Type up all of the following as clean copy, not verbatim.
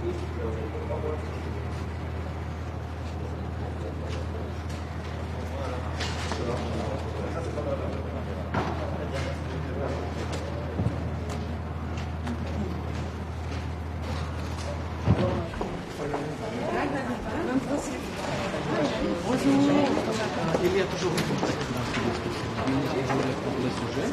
Il y a toujours une le sujet.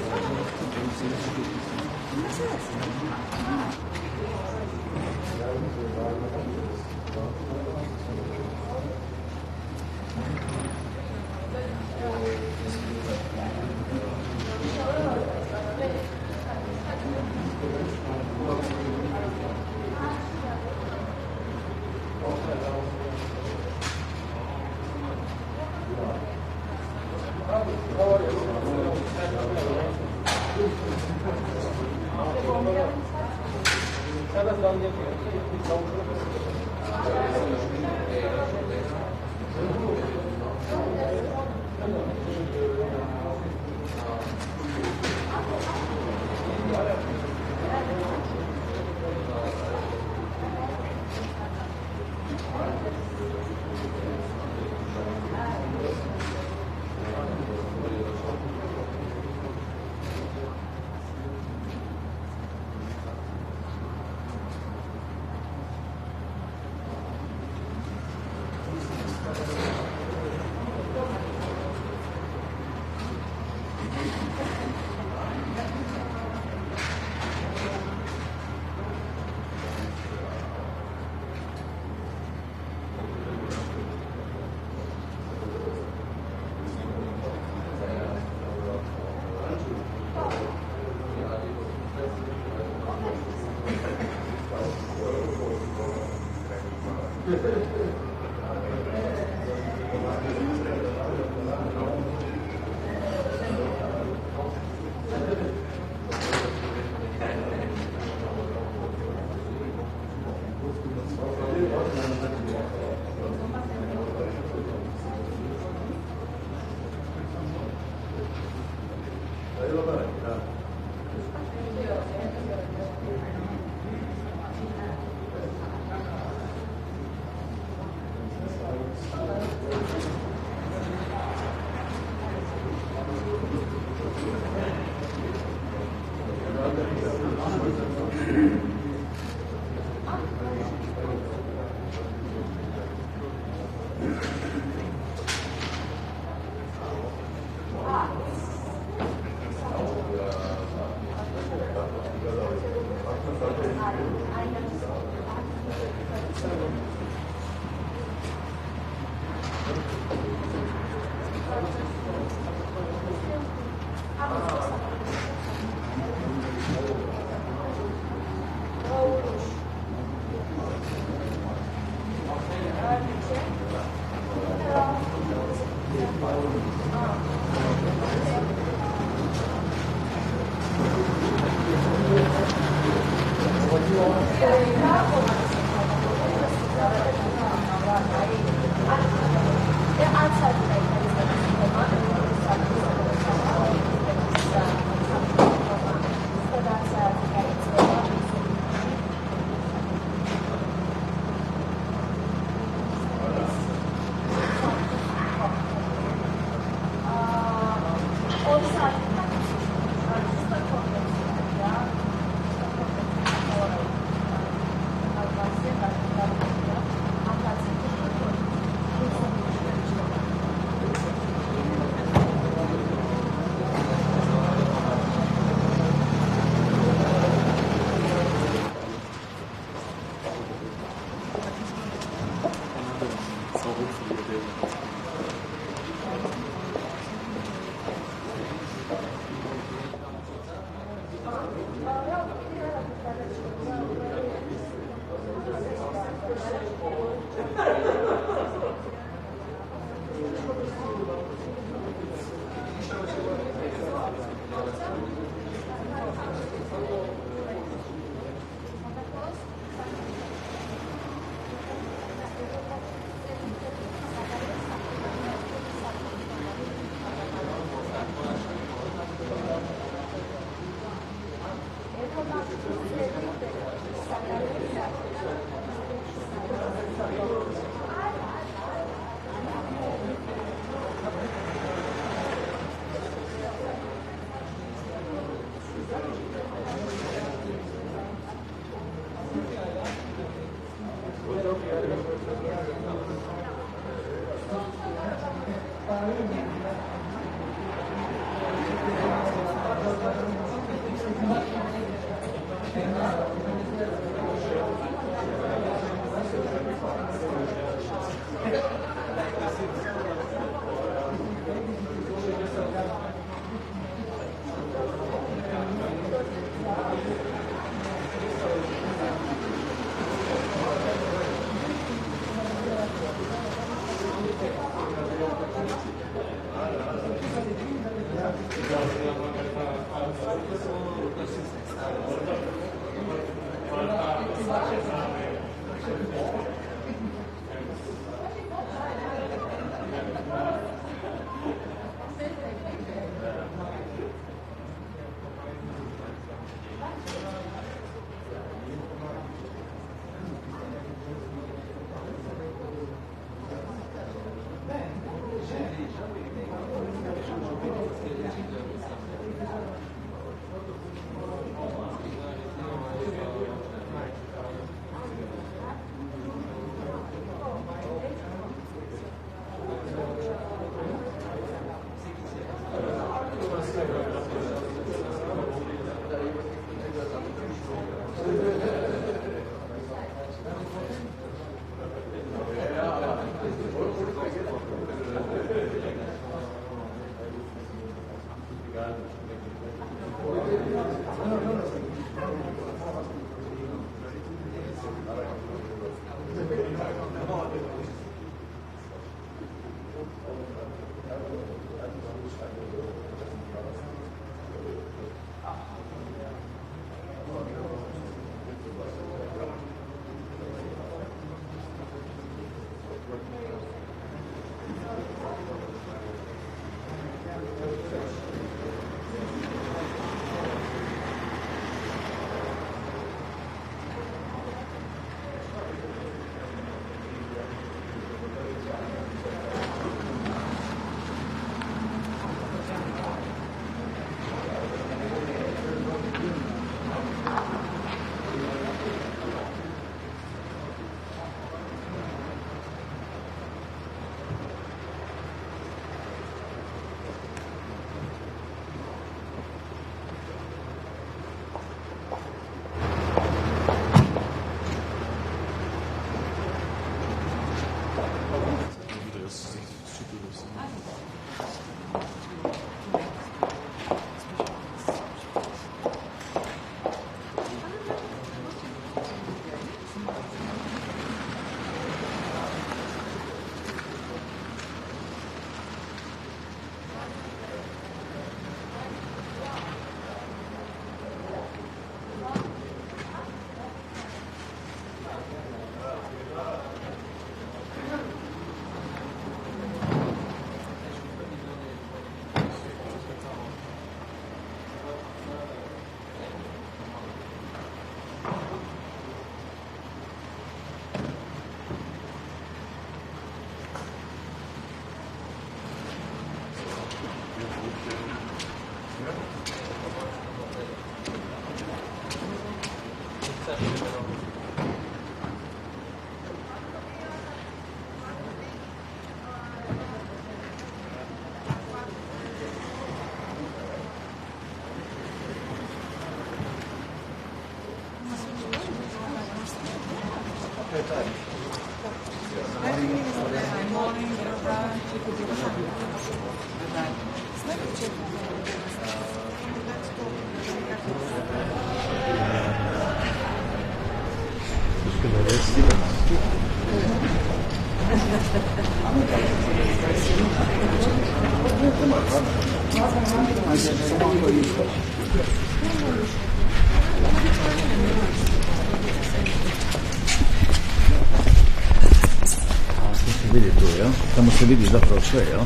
Tamo se vidi zapravo sve, jel?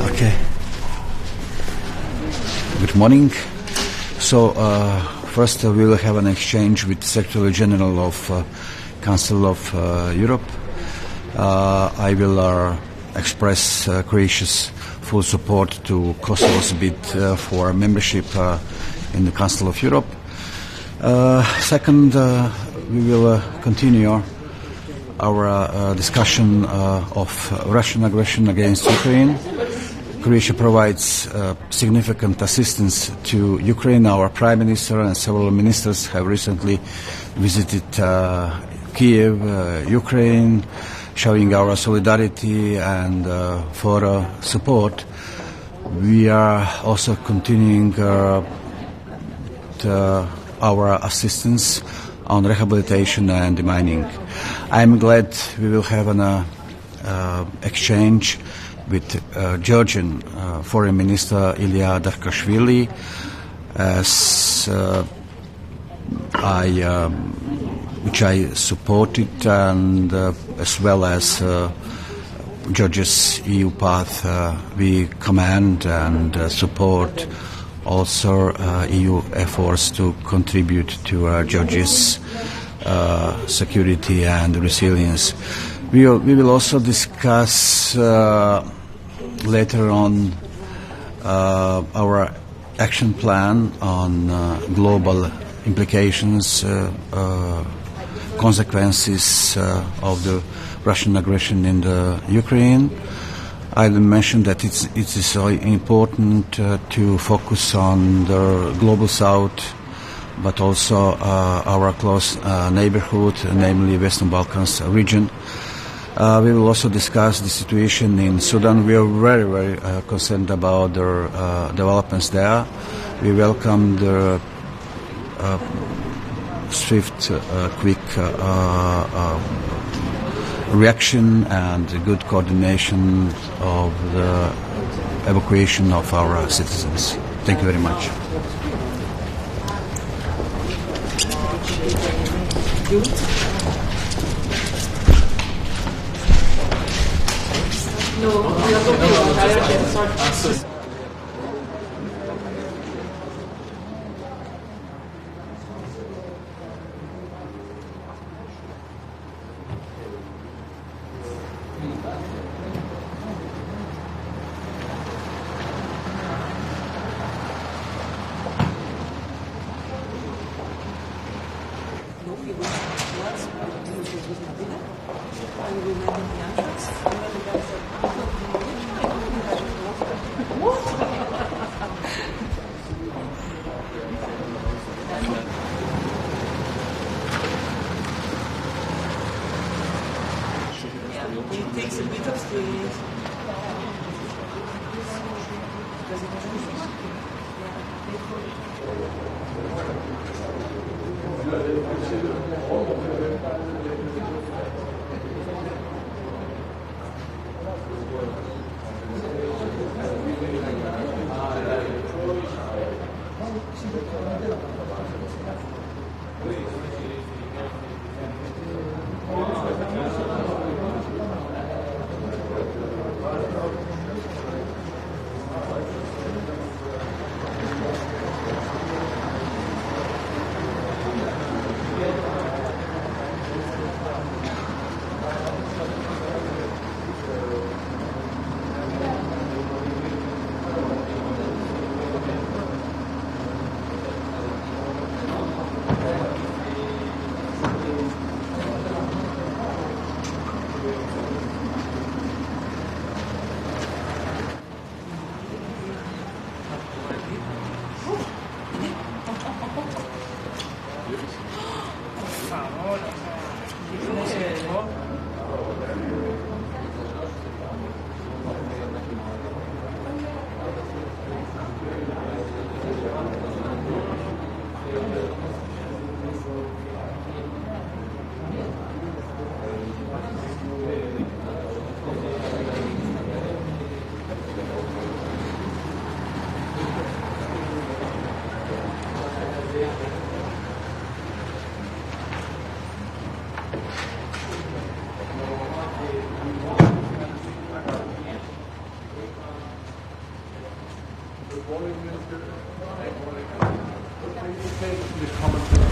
Okay. Good morning. So, first we will have an exchange with Secretary General of Council of Europe. I will express Croatia's full support to Kosovo's bid for membership in the Council of Europe. Second, we will continue our discussion of Russian aggression against Ukraine. Croatia provides significant assistance to Ukraine. Our Prime Minister and several ministers have recently visited Kiev, Ukraine, showing our solidarity and further support. We are also continuing our assistance on rehabilitation and demining. I'm glad we will have an exchange with Georgian Foreign Minister Ilya Darkashvili, which I supported, and as well as Georgia's EU path. We commend and support also EU efforts to contribute to Georgia's security and resilience. We will also discuss later on our action plan on global implications, consequences of the Russian aggression in the Ukraine. I mentioned that it is important to focus on the global south, but also our close neighborhood, namely Western Balkans region. We will also discuss the situation in Sudan. We are very, very concerned about the developments there. We welcome the swift, quick reaction and good coordination of the evacuation of our citizens. Thank you very much. It takes a bit of space.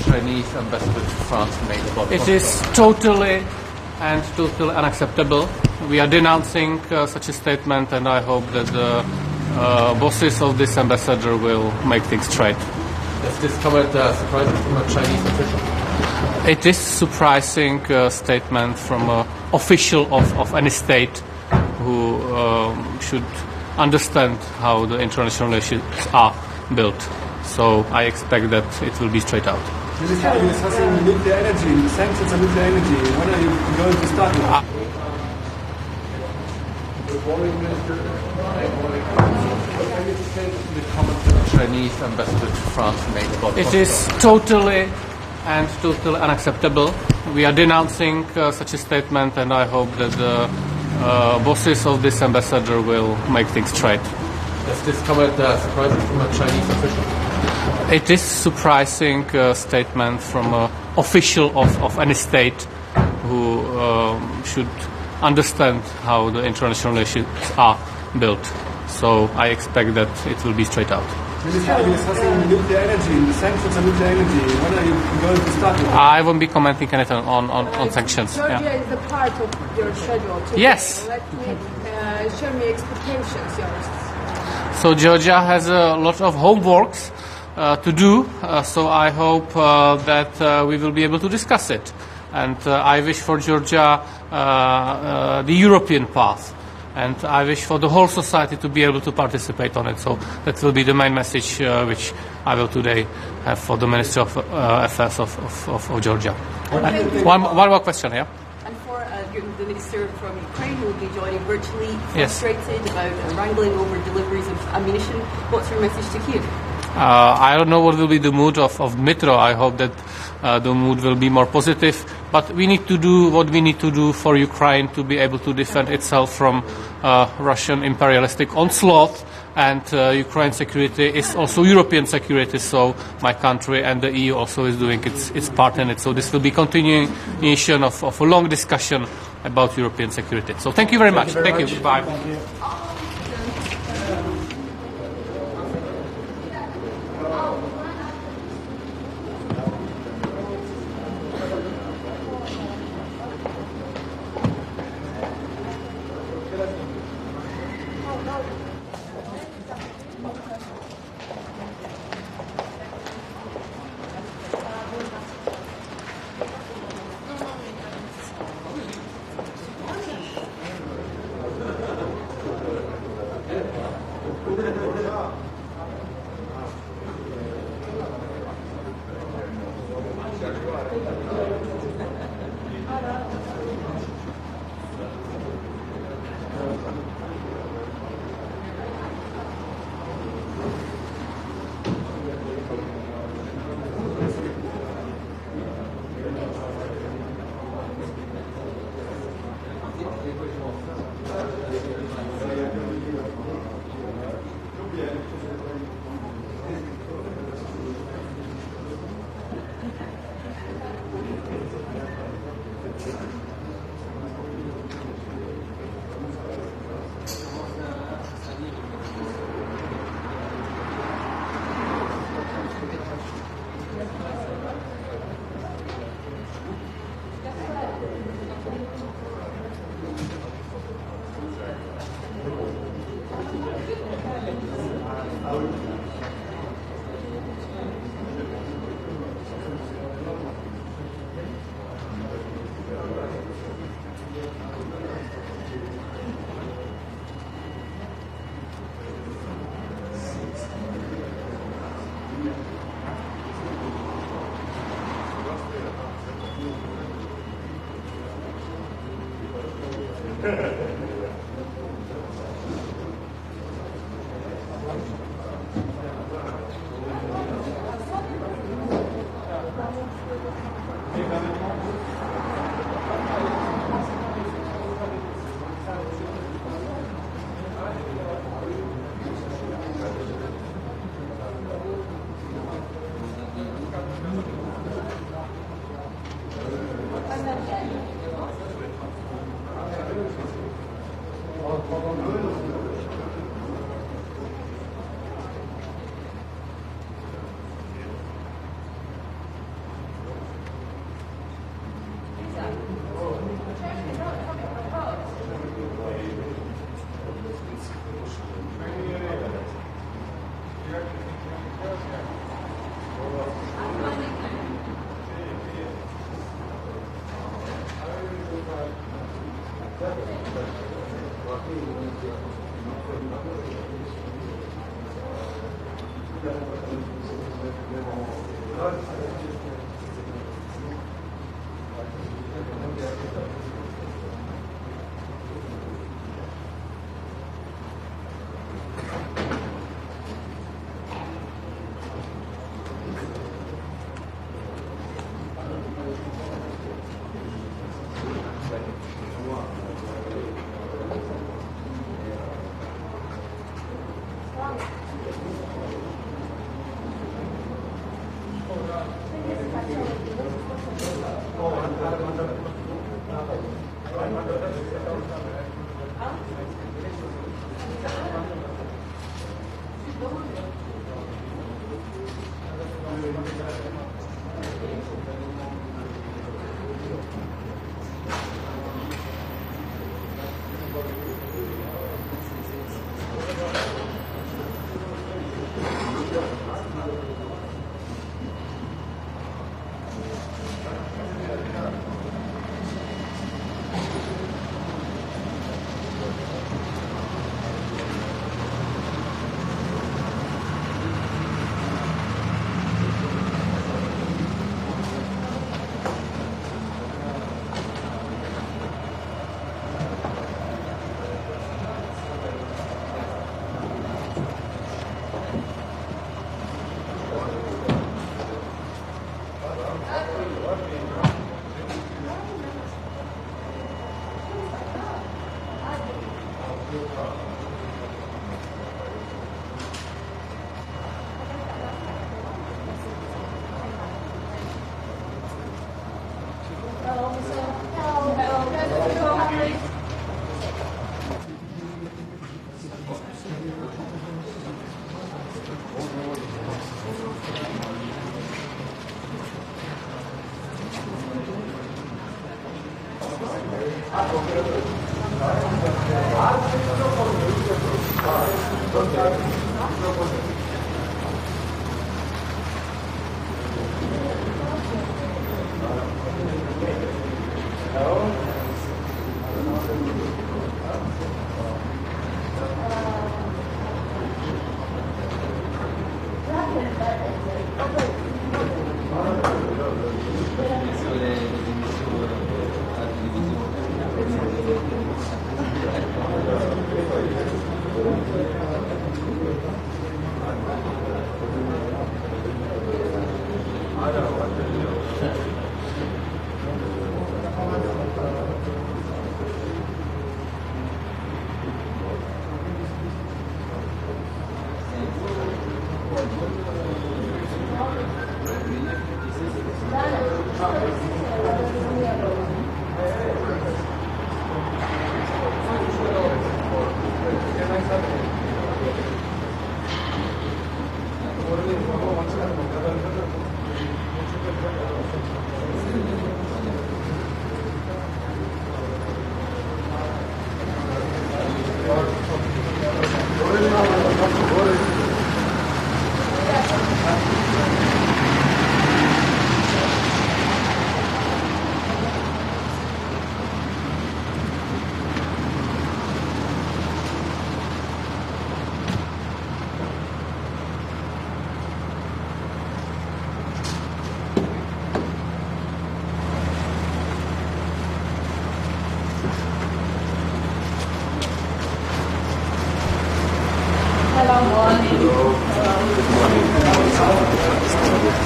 Chinese ambassador to France made about it is totally unacceptable. We are denouncing such a statement, and I hope that the bosses of this ambassador will make things straight. Has this come as a surprise from a Chinese official? It is surprising statement from an official of any state who should understand how the international relations are built. So I expect that it will be straight out. Minister, you're discussing nuclear energy, sanctions on nuclear energy. When are you going to start with that? Good morning, Minister. Can you take the comment that the Chinese ambassador to France made about It is totally unacceptable. We are denouncing such a statement, and I hope that the bosses of this ambassador will make things straight. Does this comment surprising from a Chinese official? It is surprising statement from an official of any state who should understand how the international relations are built. So I expect that it will be straight out. Minister, you're discussing nuclear energy, sanctions on nuclear energy. When are you going to start with that? I won't be commenting anything on sanctions. Georgia Yeah. is a part of your schedule. Yes. Let me share my expectations. Yours. So Georgia has a lot of homeworks to do, so I hope that we will be able to discuss it. And I wish for Georgia the European path, and I wish for the whole society to be able to participate on it. So that will be the main message which I will today have for the Minister of Affairs of Georgia. One more question, yeah? And for the minister from Ukraine, who will be joining virtually, Yes. frustrated about wrangling over deliveries of ammunition. What's your message to Kyiv? I don't know what will be the mood of Dmytro. I hope that the mood will be more positive. But we need to do what we need to do for Ukraine to be able to defend itself from Russian imperialistic onslaught. And Ukraine's security is also European security. So my country and the EU also is doing its part in it. So this will be continuation of a long discussion about European security. So thank you very much. Thank you. Bye.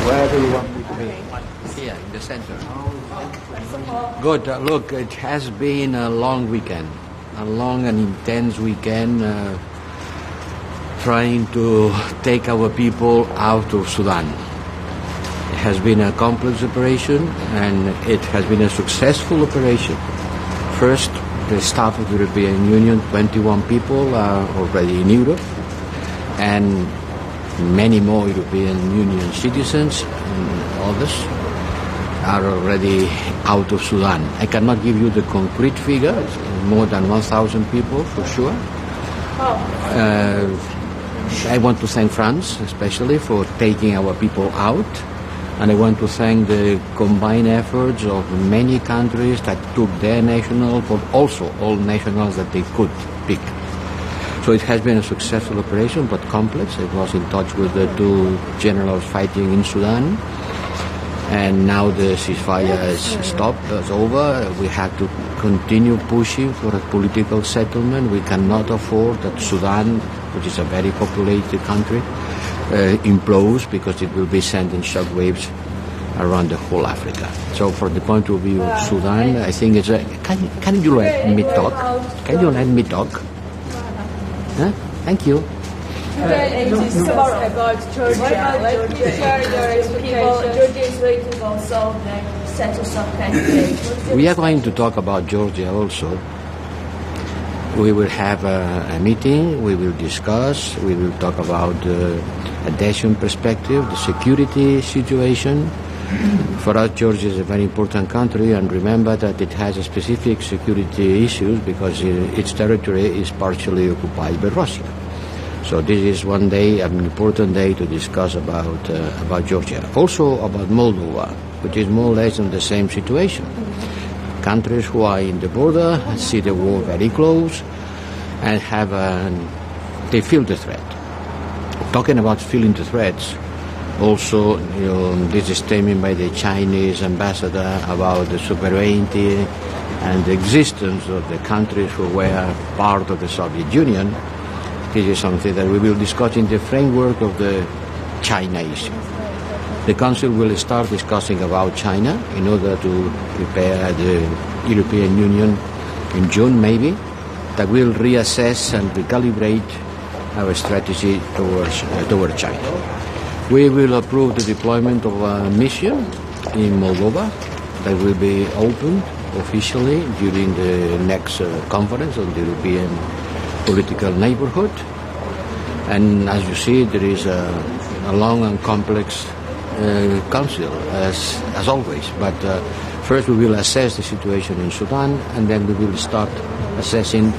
Where do you want me to be? Here, in the center. Good. Look, it has been a long weekend, a long and intense weekend trying to take our people out of Sudan. It has been a complex operation and it has been a successful operation. First, the staff of the European Union, 21 people are already in Europe, and many more European Union citizens and others are already out of Sudan. I cannot give you the concrete figure, it's more than 1,000 people for sure. I want to thank France especially for taking our people out. And I want to thank the combined efforts of many countries that took their nationals, but also all nationals that they could pick. So it has been a successful operation, but complex. I was in touch with the two generals fighting in Sudan. And now the ceasefire is stopped, it's over. We have to continue pushing for a political settlement. We cannot afford that Sudan, which is a very populated country, implodes, because it will be sending shockwaves around the whole Africa. So from the point of view of Sudan, I think it's a... Can you let me talk? Can you let me talk? Huh? Thank you. Today it is about Georgia. Let me share your expectations. Georgia is waiting also the status of candidate. We are going to talk about Georgia also. We will have a meeting, we will discuss, we will talk about the adhesion perspective, the security situation. For us, Georgia is a very important country, and remember that it has a specific security issues because its territory is partially occupied by Russia. So this is one day, an important day to discuss about Georgia. Also about Moldova, which is more or less in the same situation. Countries who are in the border see the war very close and they feel the threat. Talking about feeling the threats, also this statement by the Chinese ambassador about the sovereignty and the existence of the countries who were part of the Soviet Union. This is something that we will discuss in the framework of the China issue. The Council will start discussing about China in order to prepare the European Union in June maybe, that will reassess and recalibrate our strategy towards China. We will approve the deployment of a mission in Moldova that will be opened officially during the next conference on the European political neighborhood. And as you see, there is a long and complex council, as always. But first we will assess the situation in Sudan, and then we will start assessing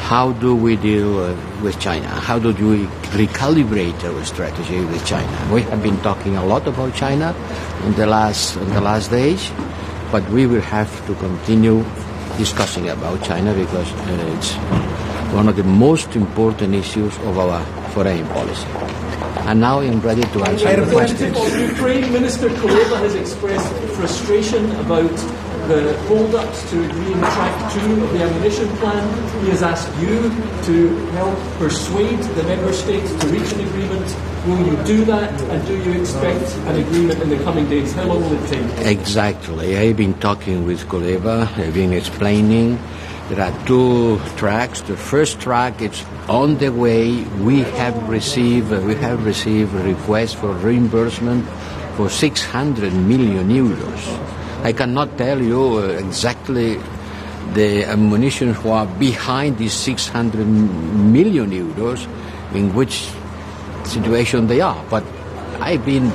how do we deal with China, how do we recalibrate our strategy with China. We have been talking a lot about China in the last days, but we will have to continue discussing about China because it's one of the most important issues of our foreign policy. And now I'm ready to answer the questions. Ukraine Minister Kuleba has expressed frustration about the hold-ups to agreeing track 2 of the ammunition plan. He has asked you to help persuade the member states to reach an agreement. Will you do that, and do you expect an agreement in the coming days? How long will it take? Exactly. I've been talking with Kuleba. I've been explaining. There are 2 tracks. The first track is on the way. We have received requests for reimbursement for 600 million euros. I cannot tell you exactly the ammunition who are behind these 600 million euros, in which situation they are. But I've been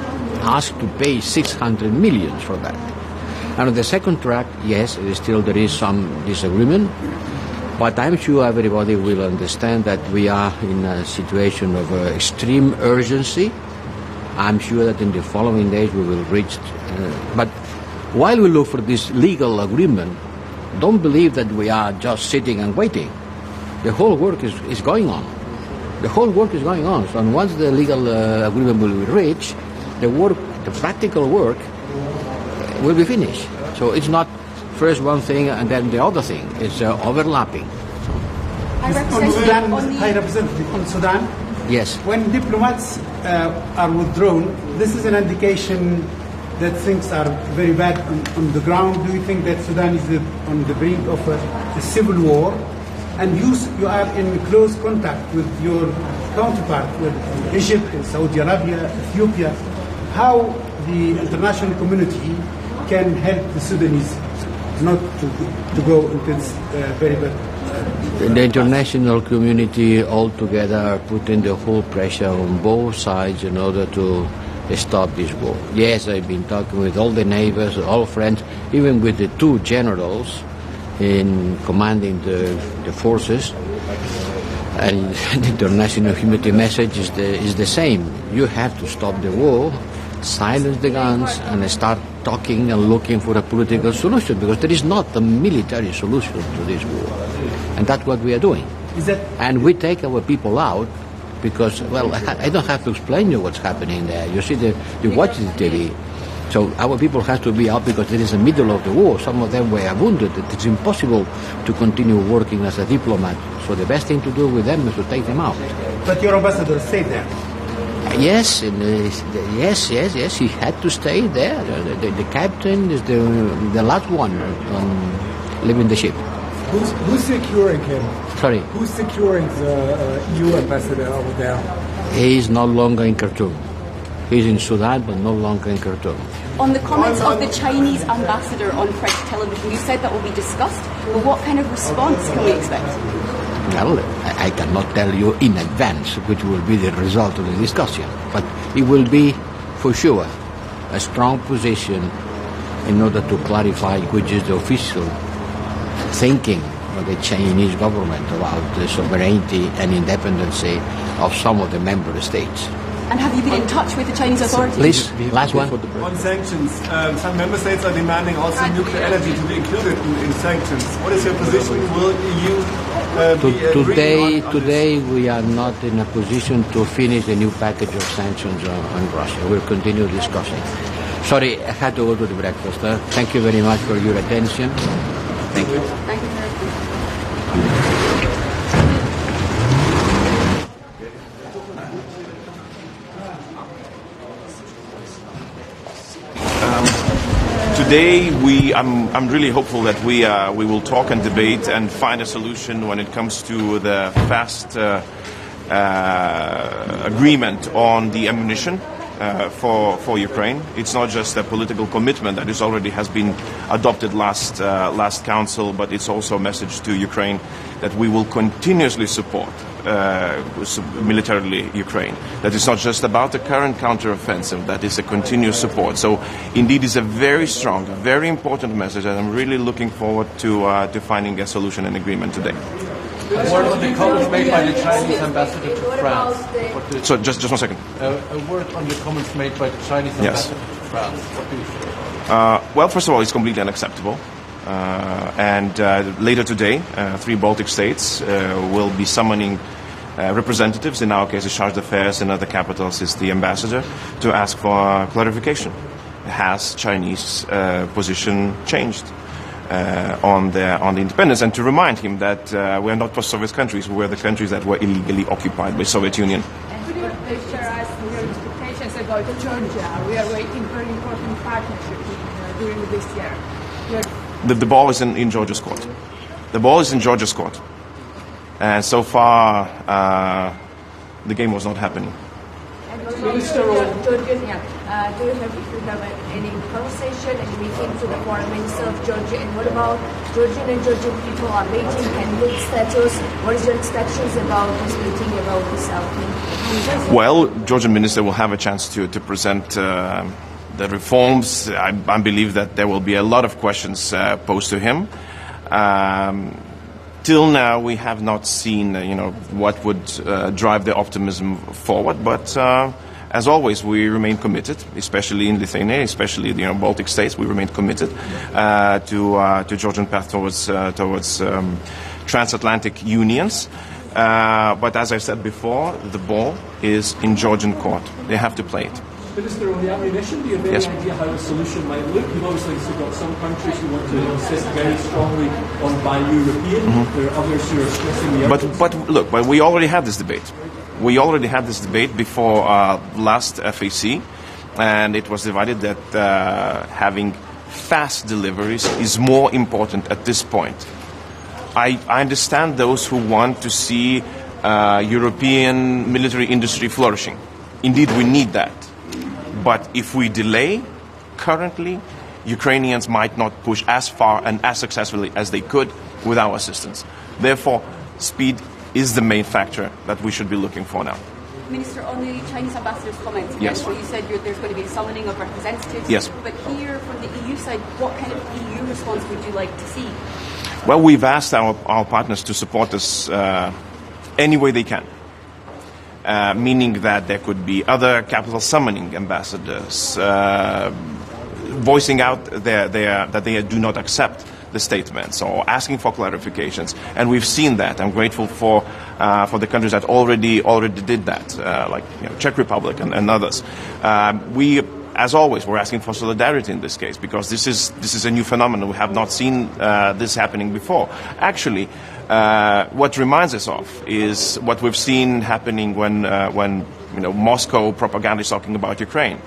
asked to pay 600 million for that. And on the second track, yes, there is some disagreement, but I'm sure everybody will understand that we are in a situation of extreme urgency. I'm sure that in the following days we will reach, but while we look for this legal agreement, don't believe that we are just sitting and waiting. The whole work is going on. The whole work is going on. So once the legal agreement will be reached, the practical work will be finished. So it's not first one thing and then the other thing. It's overlapping. High Representative on Sudan. Yes. When diplomats are withdrawn, this is an indication that things are very bad on the ground. Do you think that Sudan is on the brink of a civil war? And you are in close contact with your counterpart, with Egypt, Saudi Arabia, Ethiopia. How the international community can help the Sudanese not to go into this very bad... The international community altogether are putting the whole pressure on both sides in order to stop this war. Yes, I've been talking with all the neighbors, all friends, even with the 2 generals in commanding the forces. And the international community message is the same. You have to stop the war, silence the guns and start talking and looking for a political solution, because there is not a military solution to this war. And that's what we are doing. And we take our people out because, well, I don't have to explain you what's happening there. You see, you watch the TV. So our people have to be out because there is a middle of the war. Some of them were wounded. It's impossible to continue working as a diplomat. So the best thing to do with them is to take them out. But your ambassador stayed there. Yes, yes. He had to stay there. The captain is the last one leaving the ship. Who's securing him? Sorry? Who's securing the EU ambassador over there? He is no longer in Khartoum. He's in Sudan, but no longer in Khartoum. On the comments of the Chinese ambassador on French television, you said that will be discussed. But what kind of response can we expect? Well, I cannot tell you in advance which will be the result of the discussion. But it will be, for sure, a strong position in order to clarify which is the official thinking of the Chinese government about the sovereignty and independency of some of the member states. And have you been in touch with the Chinese authorities? Please, last one. On sanctions, some member states are demanding also nuclear energy to be included in sanctions. What is your position? Will EU Today we are not in a position to finish the new package of sanctions on Russia. We'll continue discussing. Sorry, I had to go to the breakfast. Thank you very much for your attention. Thank you. Thank you very much. Today, I'm really hopeful that we will talk and debate and find a solution when it comes to the fast agreement on the ammunition for Ukraine. It's not just a political commitment that has been adopted last council, but it's also a message to Ukraine that we will continuously support militarily Ukraine. That it's not just about the current counteroffensive, that is a continuous support. So indeed it's a very strong, very important message, and I'm really looking forward to finding a solution and agreement today. A word on the comments made by the Chinese ambassador to France. So just 1 second. A word on the comments made by the Chinese ambassador to France. What do you think? Well, first of all, it's completely unacceptable. And later today, 3 Baltic states will be summoning representatives, in our case the Charge d'Affaires, in other capitals is the ambassador, to ask for clarification. Has Chinese position changed on the independence? And to remind him that we are not post-Soviet countries, we were the countries that were illegally occupied by Soviet Union. And could you share us your expectations about Georgia? We are waiting for an important partnership during this year. The ball is in Georgia's court. The ball is in Georgia's court. And so far, the game was not happening. And Georgia, do you have any conversation, any meeting to the foreign minister of Georgia? And what about Georgian and Georgian people are waiting candidate status? What is your expectations about this meeting, about this outcome? Well, Georgian minister will have a chance to present the reforms. I believe that there will be a lot of questions posed to him. Till now, we have not seen, what would drive the optimism forward. But as always, we remain committed, especially in Lithuania, especially the Baltic states. We remain committed to Georgian path towards transatlantic unions. But as I said before, the ball is in Georgian court. They have to play it. Minister, on the ammunition, do you have any idea how a solution might look? You've obviously got some countries who want to insist very strongly on buy European. There are others who are stressing the urgency. But we already had this debate. We already had this debate before last FAC, and it was divided that having fast deliveries is more important at this point. I understand those who want to see European military industry flourishing. Indeed, we need that. But if we delay, currently, Ukrainians might not push as far and as successfully as they could with our assistance. Therefore, speed is the main factor that we should be looking for now. Minister, on the Chinese ambassador's comments, yes. You said there's going to be a summoning of representatives. Yes. But here, from the EU side, what kind of EU response would you like to see? Well, we've asked our partners to support us any way they can. meaning that there could be other capital summoning ambassadors voicing out that they do not accept the statements or asking for clarifications, and we've seen that. I'm grateful for the countries that already did that, like Czech Republic and others. We, as always, we're asking for solidarity in this case because this is a new phenomenon. We have not seen this happening before. Actually, what reminds us of is what we've seen happening when Moscow propaganda is talking about Ukraine.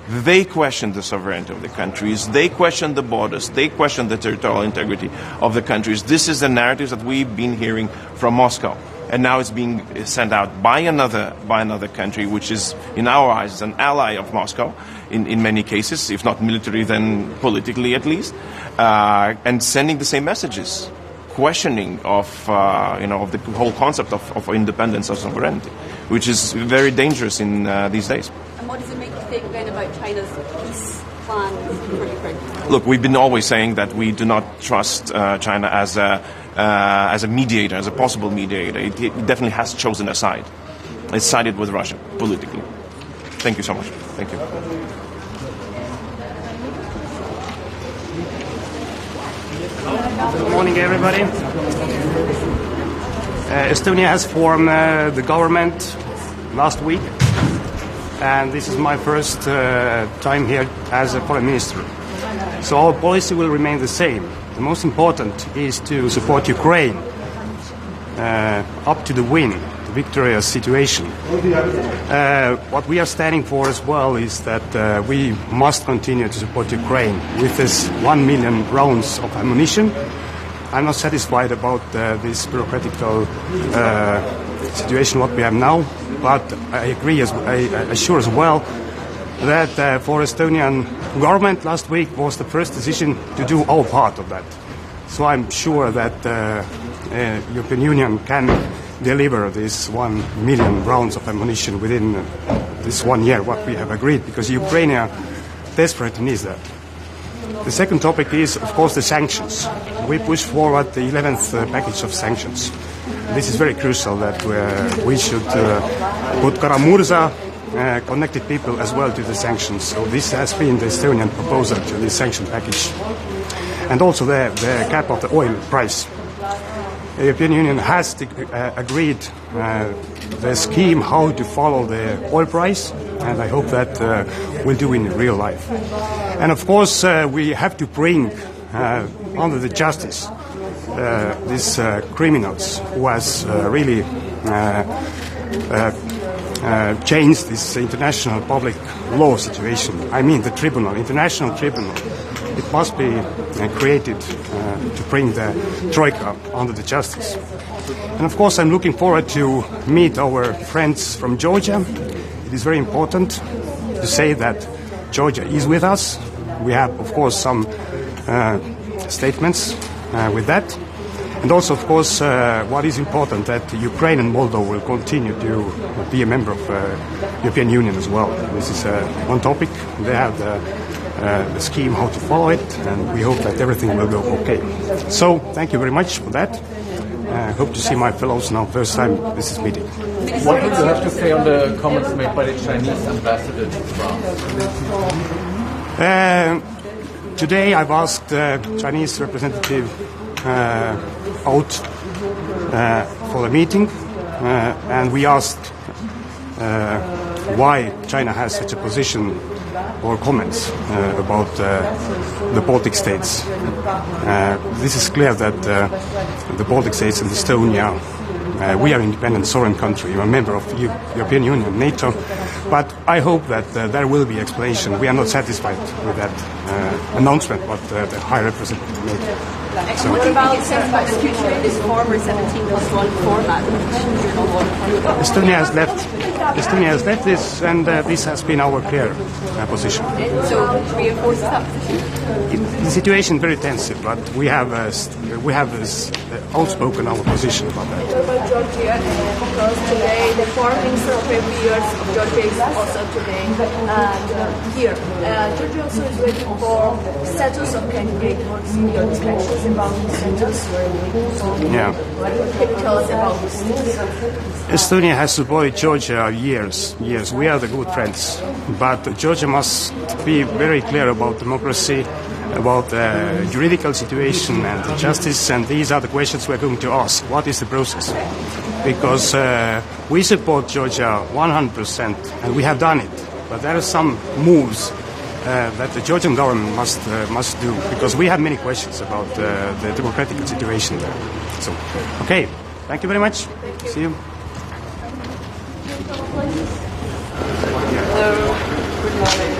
They question the sovereignty of the countries, they question the borders, they question the territorial integrity of the countries. This is the narrative that we've been hearing from Moscow. And now it's being sent out by another country, which is, in our eyes, an ally of Moscow, in many cases, if not militarily, then politically at least, and sending the same messages, questioning of the whole concept of independence or sovereignty, which is very dangerous in these days. And what does it make you think then about China's peace plan for Ukraine? Look, we've been always saying that we do not trust China as a mediator, as a possible mediator. It definitely has chosen a side. It's sided with Russia politically. Thank you so much. Thank you. Good morning, everybody. Estonia has formed the government last week, and this is my first time here as a foreign minister. So our policy will remain the same. The most important is to support Ukraine up to the win, the victorious situation. What we are standing for as well is that we must continue to support Ukraine with this 1 million rounds of ammunition. I'm not satisfied about this bureaucratic situation what we have now, but I agree, I assure as well that for Estonian government last week was the first decision to do our part of that. So I'm sure that European Union can deliver this 1 million rounds of ammunition within this 1 year, what we have agreed, because Ukraine desperately needs that. The second topic is, of course, the sanctions. We push forward the 11th package of sanctions. This is very crucial that we should put Karamurza connected people as well to the sanctions. So this has been the Estonian proposal to the sanction package. And also the cap of the oil price. The European Union has agreed the scheme how to follow the oil price, and I hope that we'll do in real life. And of course, we have to bring under the justice these criminals who has really changed this international public law situation. I mean the tribunal, international tribunal. It must be created to bring the Troika under the justice. And of course, I'm looking forward to meet our friends from Georgia. It is very important to say that Georgia is with us. We have, of course, some statements with that. And also, of course, what is important that Ukraine and Moldova will continue to be a member of European Union as well. This is one topic. They have the scheme how to follow it, and we hope that everything will go okay. So, thank you very much for that. Hope to see my fellows now, first time this is meeting. What would you have to say on the comments made by the Chinese ambassador to France? Today I've asked the Chinese representative out for the meeting, and we asked why China has such a position or comments about the Baltic states. This is clear that the Baltic states and Estonia, we are independent sovereign country, we're a member of the European Union, NATO, but I hope that there will be explanation. We are not satisfied with that announcement what the High Representative made. So what about the future of this former 17+1 format? Estonia has left this, and this has been our clear position. So reinforces that position? The situation is very tense, but we have outspoken our position about that. What about Georgia? Because today the foreign minister of affairs of Georgia is also today here. Georgia also is waiting for status of candidate. What's your discussions boundary status. Yeah. What can you tell us about this? Estonia has supported Georgia years. We are the good friends. But Georgia must be very clear about democracy, about the juridical situation and the justice, and these are the questions we're going to ask. What is the process? Because we support Georgia 100%, and we have done it. But there are some moves that the Georgian government must do, because we have many questions about the democratic situation there. So, okay, thank you very much. See you. Hello, good morning.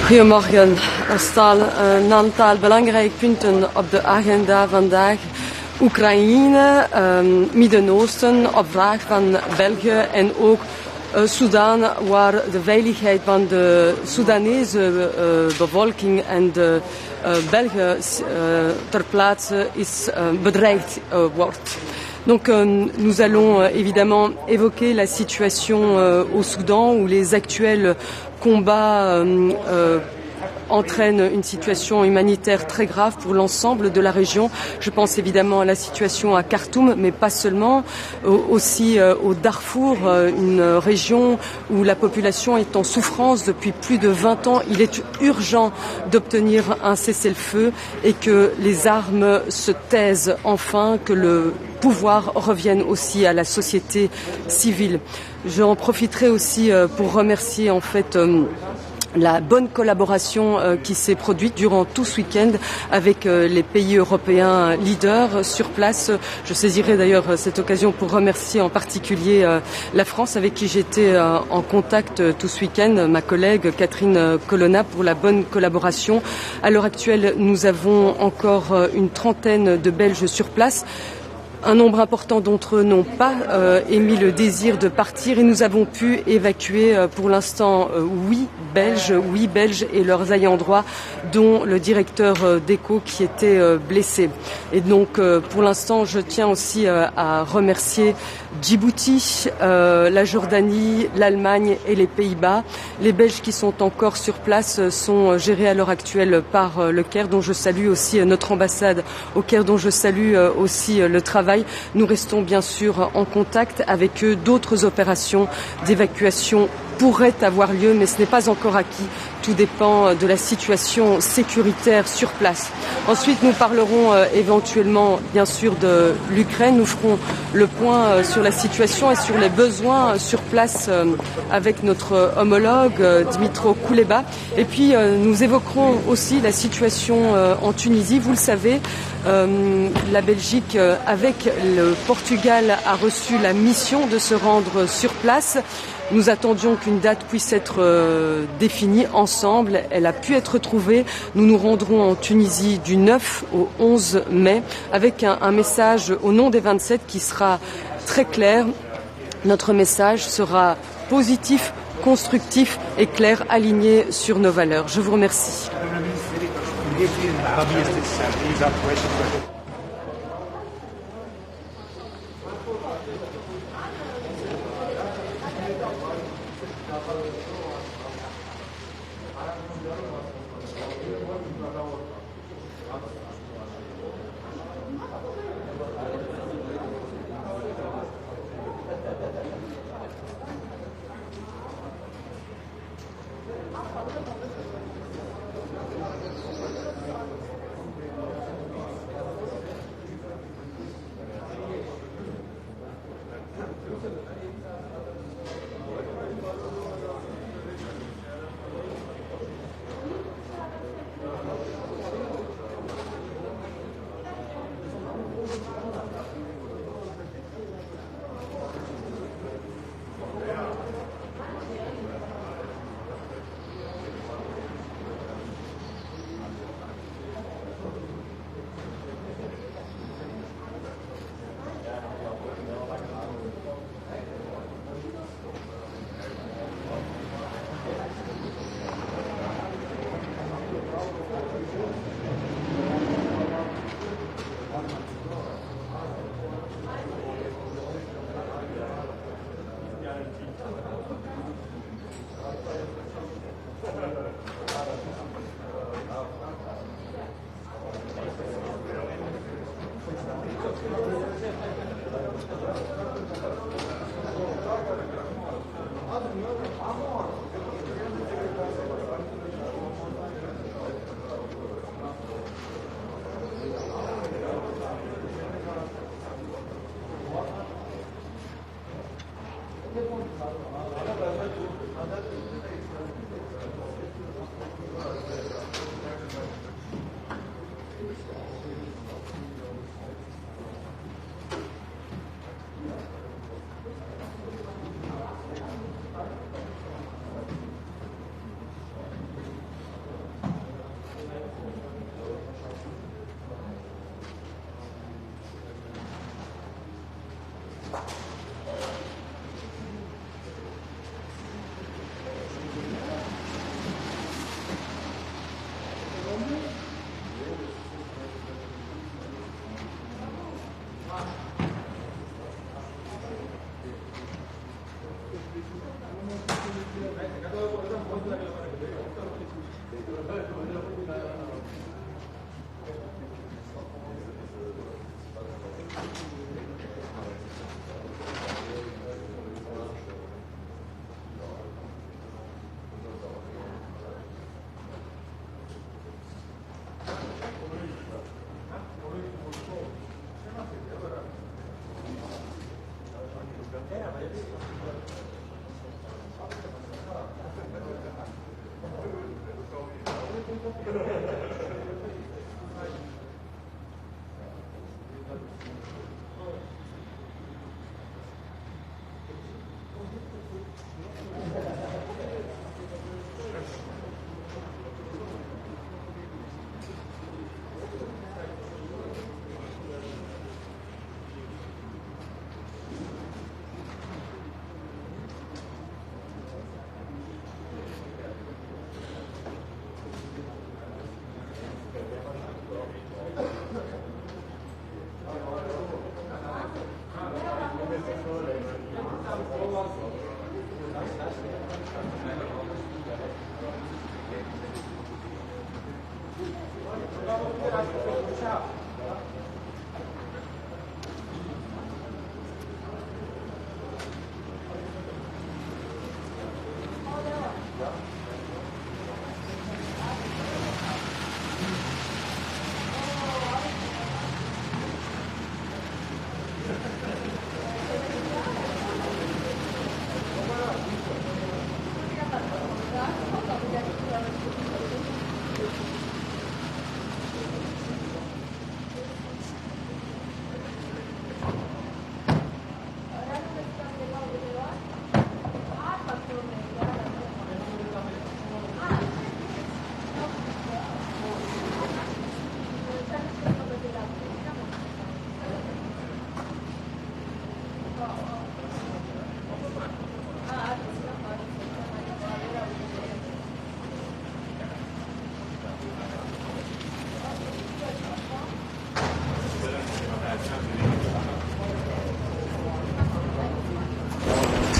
Goedemorgen. Er staan een aantal belangrijke punten op de agenda vandaag. Oekraïne, Midden-Oosten, op vraag van België en ook Sudan, waar de veiligheid van de Soedanese bevolking en de Belgen ter plaatse is bedreigd wordt. Donc nous allons évidemment évoquer la situation au Soudan, où les actuels combats entraîne une situation humanitaire très grave pour l'ensemble de la région. Je pense évidemment à la situation à Khartoum, mais pas seulement, aussi au Darfour, une région où la population est en souffrance depuis plus de 20 ans. Il est urgent d'obtenir un cessez-le-feu et que les armes se taisent enfin, que le pouvoir revienne aussi à la société civile. J'en profiterai aussi pour remercier en fait la bonne collaboration qui s'est produite durant tout ce week-end avec les pays européens leaders sur place. Je saisirai d'ailleurs cette occasion pour remercier en particulier la France, avec qui j'étais en contact tout ce week-end, ma collègue Catherine Colonna, pour la bonne collaboration. À l'heure actuelle, nous avons encore une trentaine de Belges sur place. Un nombre important d'entre eux n'ont pas émis le désir de partir et nous avons pu évacuer pour l'instant 8 Belges et leurs ayants droit, dont le directeur d'ECHO qui était blessé. Et donc pour l'instant, je tiens aussi à remercier Djibouti, la Jordanie, l'Allemagne et les Pays-Bas. Les Belges qui sont encore sur place sont gérés à l'heure actuelle par le Caire, dont je salue aussi notre ambassade au Caire, dont je salue aussi le travail. Nous restons bien sûr en contact avec eux. D'autres opérations d'évacuation pourraient avoir lieu, mais ce n'est pas encore acquis. Tout dépend de la situation sécuritaire sur place. Ensuite, nous parlerons éventuellement, bien sûr, de l'Ukraine. Nous ferons le point sur la situation et sur les besoins sur place avec notre homologue Dmytro Kuleba. Et puis, nous évoquerons aussi la situation en Tunisie. Vous le savez, la Belgique, avec le Portugal, a reçu la mission de se rendre sur place. Nous attendions qu'une date puisse être définie ensemble. Elle a pu être trouvée. Nous nous rendrons en Tunisie du 9 au 11 mai avec un message au nom des 27 qui sera très clair. Notre message sera positif, constructif et clair, aligné sur nos valeurs. Je vous remercie.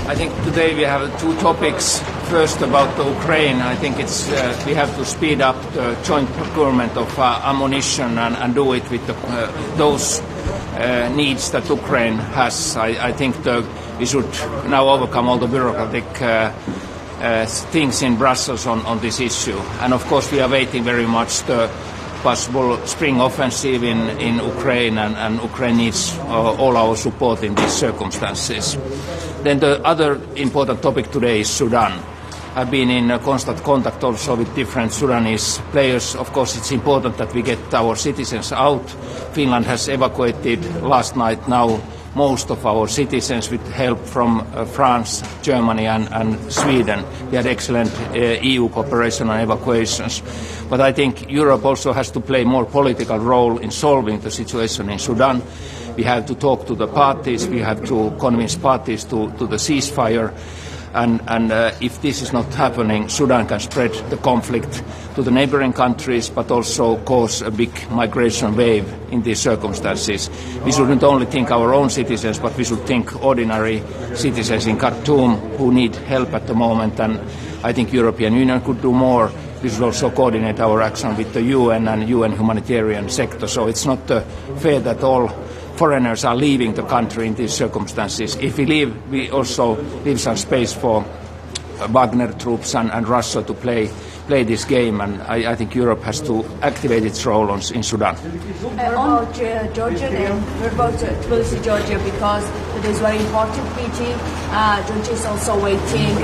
I think today we have two topics. First, about the Ukraine. I think it's we have to speed up the joint procurement of ammunition and do it with those needs that Ukraine has. I think we should now overcome all the bureaucratic things in Brussels on this issue. And of course, we are waiting very much the possible spring offensive in Ukraine, and Ukraine needs all our support in these circumstances. Then the other important topic today is Sudan. I've been in constant contact also with different Sudanese players. Of course, it's important that we get our citizens out. Finland has evacuated last night now most of our citizens with help from France, Germany and Sweden. We had excellent EU cooperation on evacuations. But I think Europe also has to play a more political role in solving the situation in Sudan. We have to talk to the parties, we have to convince parties to the ceasefire. And if this is not happening, Sudan can spread the conflict to the neighboring countries, but also cause a big migration wave in these circumstances. We shouldn't only think our own citizens, but we should think ordinary citizens in Khartoum who need help at the moment. And I think European Union could do more. We should also coordinate our action with the UN and UN humanitarian sector. So it's not fair that all foreigners are leaving the country in these circumstances. If we leave, we also leave some space for Wagner troops and Russia to play this game, and I think Europe has to activate its role in Sudan. On Georgia, then, what about Tbilisi, Georgia, because it is very important meeting. Georgia is also waiting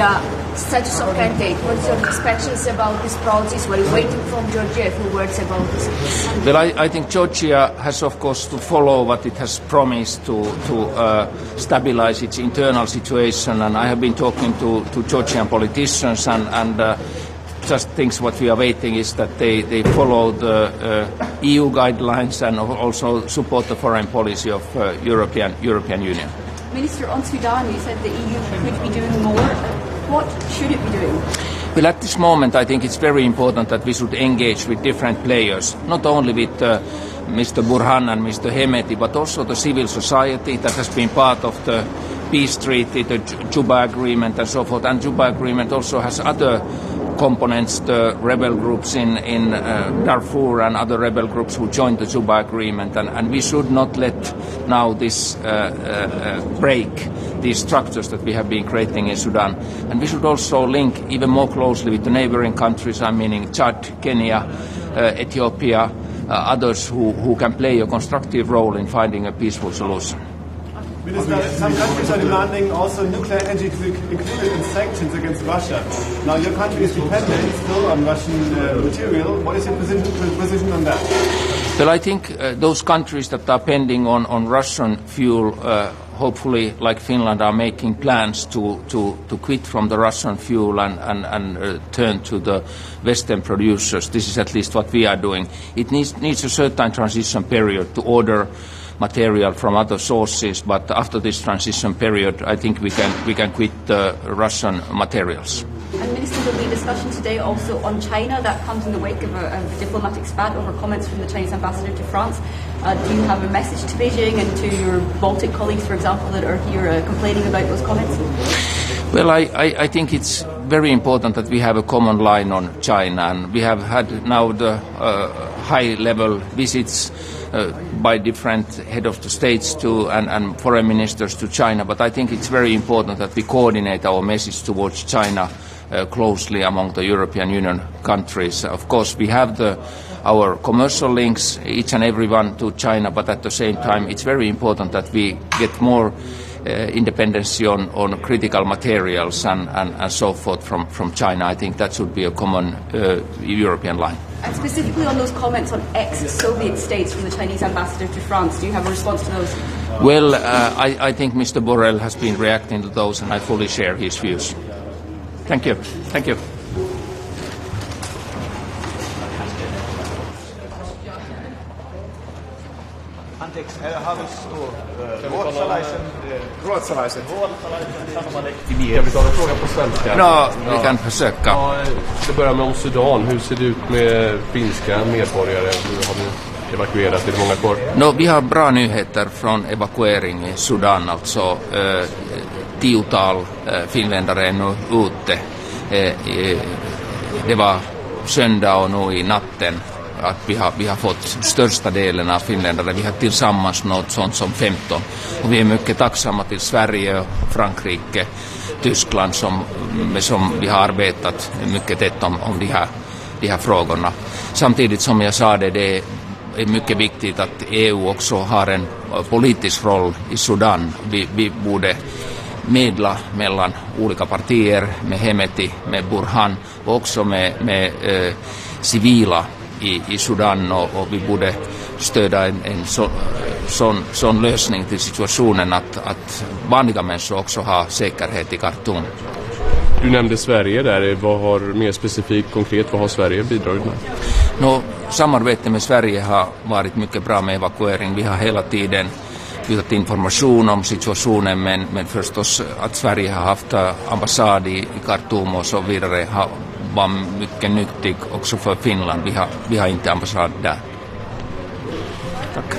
status of candidate. What's your expectations about this process? What are you waiting from Georgia? A few words about this. Well, I think Georgia has, of course, to follow what it has promised to stabilize its internal situation, and I have been talking to Georgian politicians, and just things what we are waiting is that they follow the EU guidelines and also support the foreign policy of European Union. Minister, on Sudan, you said the EU could be doing more. What should it be doing? Well, at this moment, I think it's very important that we should engage with different players, not only with Mr. Burhan and Mr. Hemeti, but also the civil society that has been part of the peace treaty, the Juba Agreement and so forth. And Juba Agreement also has other components, the rebel groups in Darfur and other rebel groups who joined the Juba Agreement. And we should not let now this break these structures that we have been creating in Sudan. And we should also link even more closely with the neighboring countries, I'm meaning Chad, Kenya, Ethiopia, others who can play a constructive role in finding a peaceful solution. Minister, some countries are demanding also nuclear energy to be included in sanctions against Russia. Now, your country is dependent still on Russian material. What is your position on that? Well, I think those countries that are depending on Russian fuel, hopefully, like Finland, are making plans to quit from the Russian fuel and turn to the Western producers. This is at least what we are doing. It needs a certain transition period to order material from other sources, but after this transition period, I think we can quit the Russian materials. And Minister, there will be a discussion today also on China that comes in the wake of a diplomatic spat over comments from the Chinese ambassador to France. Do you have a message to Beijing and to your Baltic colleagues, for example, that are here complaining about those comments? Well, I think it's very important that we have a common line on China, and we have had now the high-level visits by different head of the states and foreign ministers to China, but I think it's very important that we coordinate our message towards China closely among the European Union countries. Of course, we have our commercial links, each and every one, to China, but at the same time, it's very important that we get more independence on critical materials and so forth from China. I think that should be a common European line. And specifically on those comments on ex-Soviet states from the Chinese ambassador to France, do you have a response to those? Well, I think Mr. Borrell has been reacting to those, and I fully share his views. Thank you. Thank you. Ruotsalaisen sanomalehti. Ska vi ta en fråga på svenska? Ja, vi kan försöka. Ja, det börjar med om Sudan. Hur ser det ut med finska medborgare? Har ni evakuerat? Är det många kvar? No, vi har bra nyheter från evakuering i Sudan. Alltså, tiotal finländare är nu ute. Det var söndag och nu i natten att vi har fått största delen av finländare. Vi har tillsammans något sånt som 15. Och vi är mycket tacksamma till Sverige, Frankrike, Tyskland som vi har arbetat mycket tätt om de här frågorna. Samtidigt som jag sa det är mycket viktigt att EU också har en politisk roll i Sudan. Vi borde medla mellan olika partier, med Hemeti, med Burhan och också med civila i Sudan, och vi borde stödja en sån lösning till situationen att vanliga människor också har säkerhet i Khartoum. Du nämnde Sverige där. Vad har mer specifikt konkret, vad har Sverige bidragit med? Samarbete med Sverige har varit mycket bra med evakuering. Vi har hela tiden bytt information om situationen, men förstås att Sverige har haft ambassad i Khartoum och så vidare var mycket nyttig också för Finland. Vi har inte ambassad där. Tack.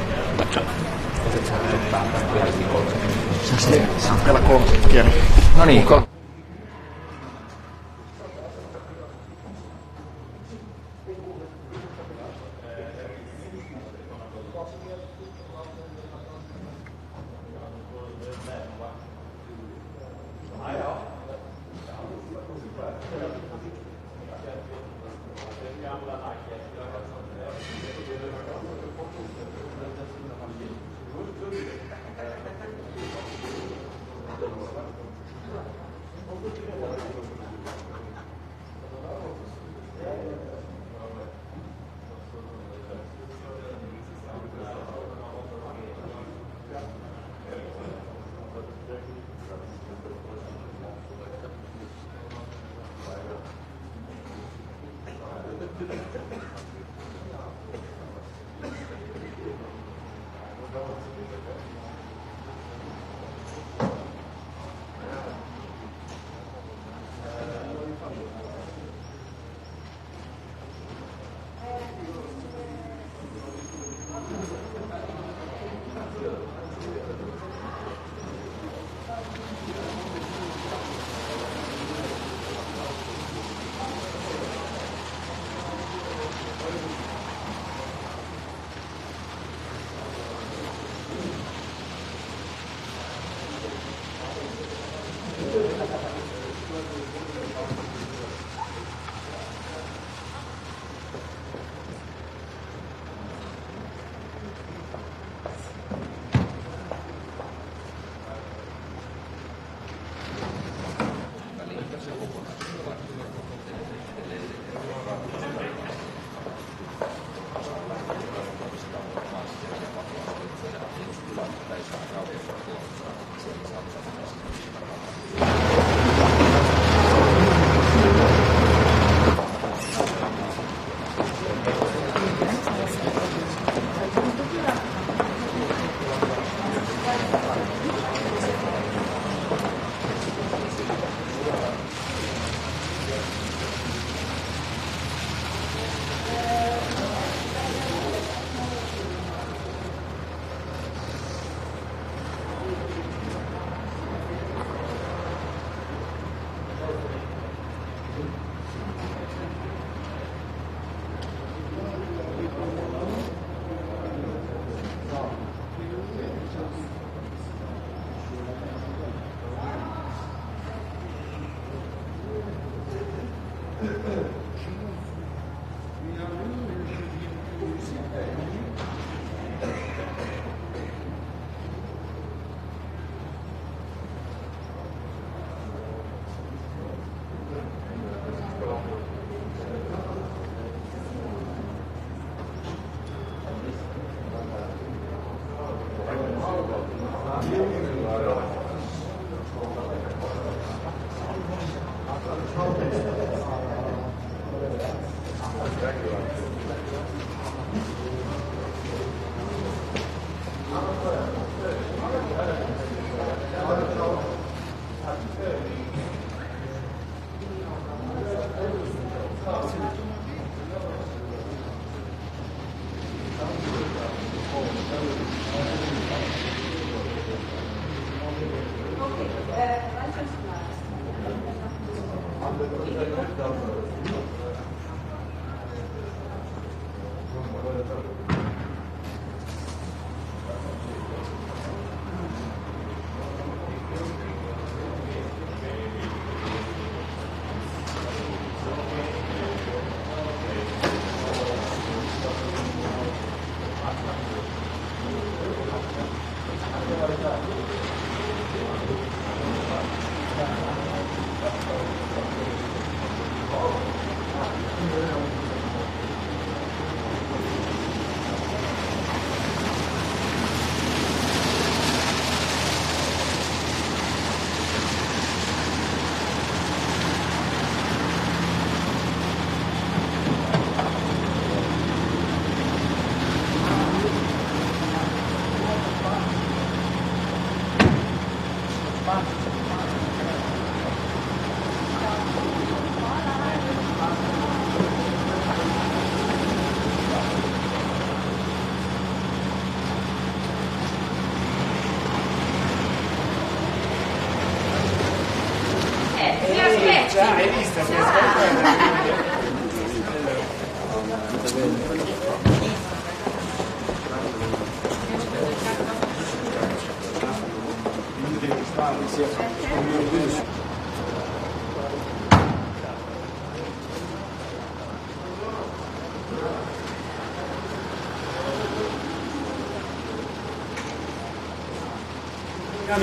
No niin.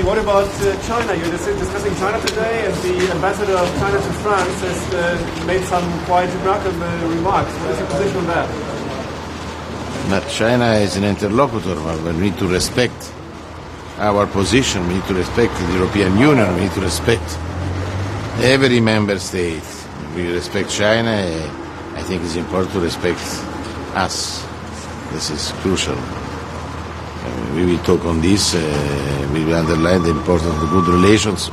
What about China? You're discussing China today, and the ambassador of China to France has made some quite remarkable remarks. What is your position on that? But China is an interlocutor, but we need to respect our position. We need to respect the European Union. We need to respect every member state. We respect China. I think it's important to respect us. This is crucial. We will talk on this. We will underline the importance of the good relations.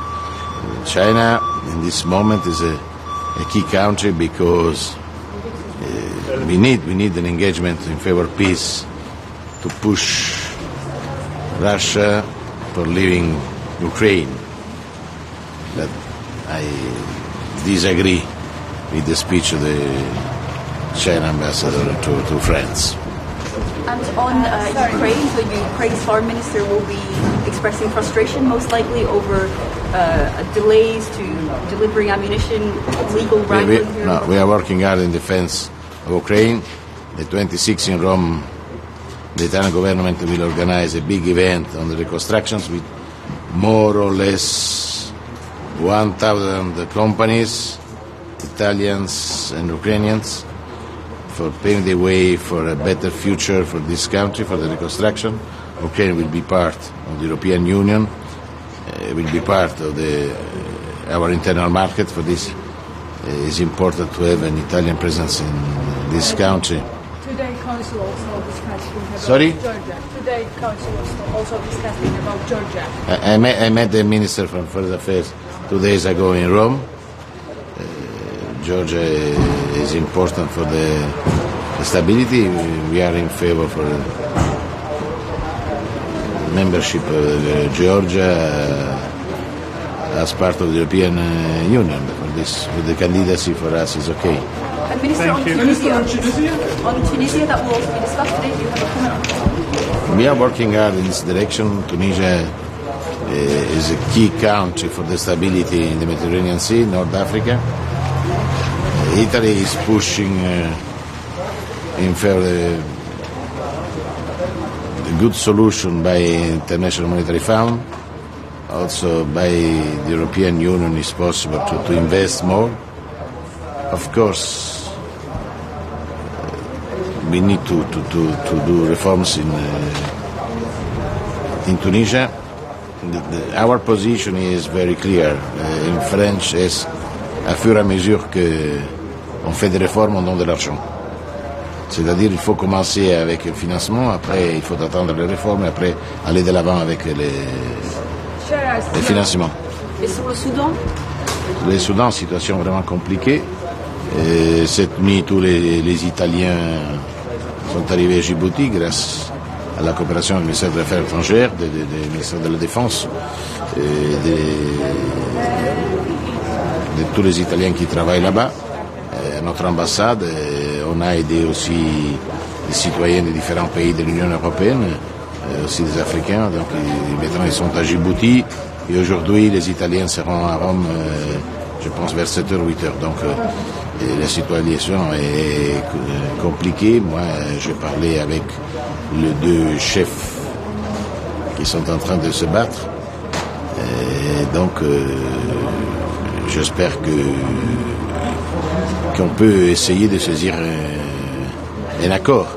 China, in this moment, is a key country because we need an engagement in favor of peace to push Russia for leaving Ukraine. That I disagree with the speech of the China ambassador to France. And on Ukraine, the Ukraine's foreign minister will be expressing frustration, most likely, over delays to delivering ammunition, legal wrangling here. No, we are working hard in defense of Ukraine. The 26th in Rome, the Italian government will organize a big event on the reconstructions with more or less 1,000 companies, Italians and Ukrainians, for paving the way for a better future for this country, for the reconstruction. Ukraine will be part of the European Union, will be part of our internal market. For this, it's important to have an Italian presence in this country. Today, Council also discussing about Sorry? Georgia. Today, Council also discussing about Georgia. I met the Minister from Foreign Affairs 2 days ago in Rome. Georgia is important for the stability. We are in favor for membership of Georgia as part of the European Union. For the candidacy for us is okay. And Minister, on Tunisia, that will also be discussed today. Do you have a comment on that? We are working hard in this direction. Tunisia is a key country for the stability in the Mediterranean Sea, North Africa. Italy is pushing in favor of a good solution by International Monetary Fund. Also by the European Union is possible to invest more. Of course, we need to do reforms in Tunisia. Our position is very clear. In French, is à fur et à mesure qu'on fait des réformes, on donne de l'argent. C'est-à-dire il faut commencer avec le financement, après il faut attendre les réformes, et après aller de l'avant avec les financements. Et sur le Soudan? Le Soudan, situation vraiment compliquée. Cette nuit, tous les Italiens sont arrivés à Djibouti grâce à la coopération du ministère des Affaires étrangères, du ministère de la Défense, de tous les Italiens qui travaillent là-bas, à notre ambassade. On a aidé aussi les citoyens de différents pays de l'Union européenne, aussi des Africains. Donc maintenant ils sont à Djibouti et aujourd'hui les Italiens seront à Rome, je pense vers 7h, 8h. Donc la situation est compliquée. Moi j'ai parlé avec les deux chefs qui sont en train de se battre. Donc j'espère qu'on peut essayer de saisir un accord.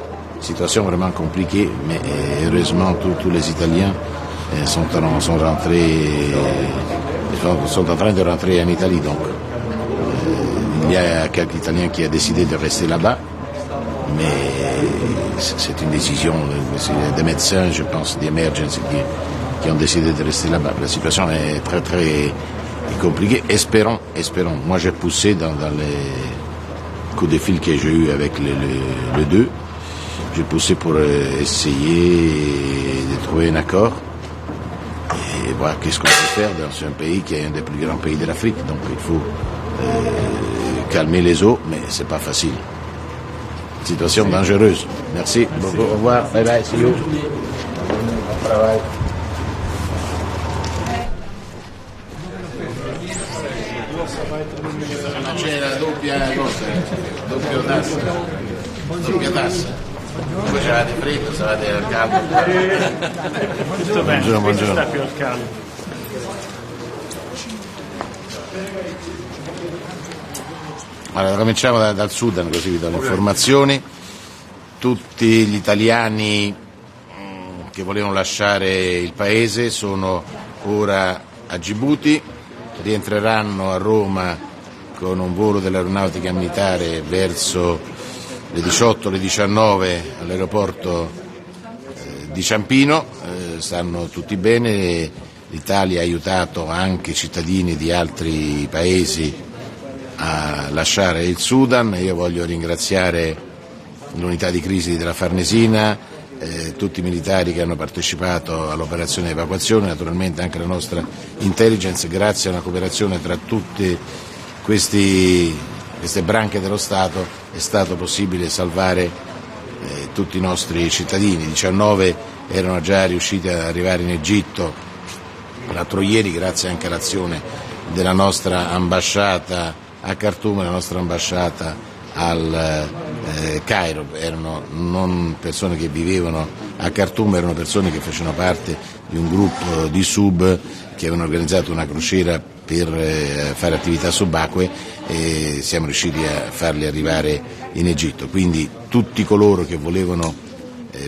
Situation vraiment compliquée, mais heureusement tous les Italiens sont en train de rentrer en Italie. Donc il y a quelques Italiens qui ont décidé de rester là-bas, mais c'est une décision des médecins, je pense, d'emergency qui ont décidé de rester là-bas. La situation est très très compliquée. Espérons. Moi j'ai poussé dans les coups de fil que j'ai eu avec les deux. J'ai poussé pour essayer de trouver un accord et voir qu'est-ce qu'on peut faire dans un pays qui est un des plus grands pays de l'Afrique. Donc il faut calmer les eaux, mais c'est pas facile. Situation dangereuse. Merci beaucoup. Au revoir. Bye bye. See you. Bon travail. C'è la doppia tassa. Voi c'avete freddo, stavate al caldo. Tutto bene, Buongiorno. sta più al caldo. Allora, cominciamo dal Sudan, così vi do le informazioni. Tutti gli italiani che volevano lasciare il paese sono ora a Djibouti, rientreranno a Roma con un volo dell'aeronautica militare verso le 18, le 19 all'aeroporto di Ciampino. Stanno tutti bene, l'Italia ha aiutato anche i cittadini di altri paesi a lasciare il Sudan. Io voglio ringraziare l'unità di crisi della Farnesina, tutti i militari che hanno partecipato all'operazione di evacuazione, naturalmente anche la nostra intelligence. Grazie a una cooperazione tra tutte queste branche dello Stato è stato possibile salvare tutti i nostri cittadini. 19 erano già riusciti ad arrivare in Egitto l'altro ieri, grazie anche all'azione della nostra ambasciata a Khartoum e la nostra ambasciata al Cairo. Erano non persone che vivevano a Khartoum, erano persone che facevano parte di un gruppo di sub che avevano organizzato una crociera per fare attività subacquee e siamo riusciti a farli arrivare in Egitto. Quindi tutti coloro che volevano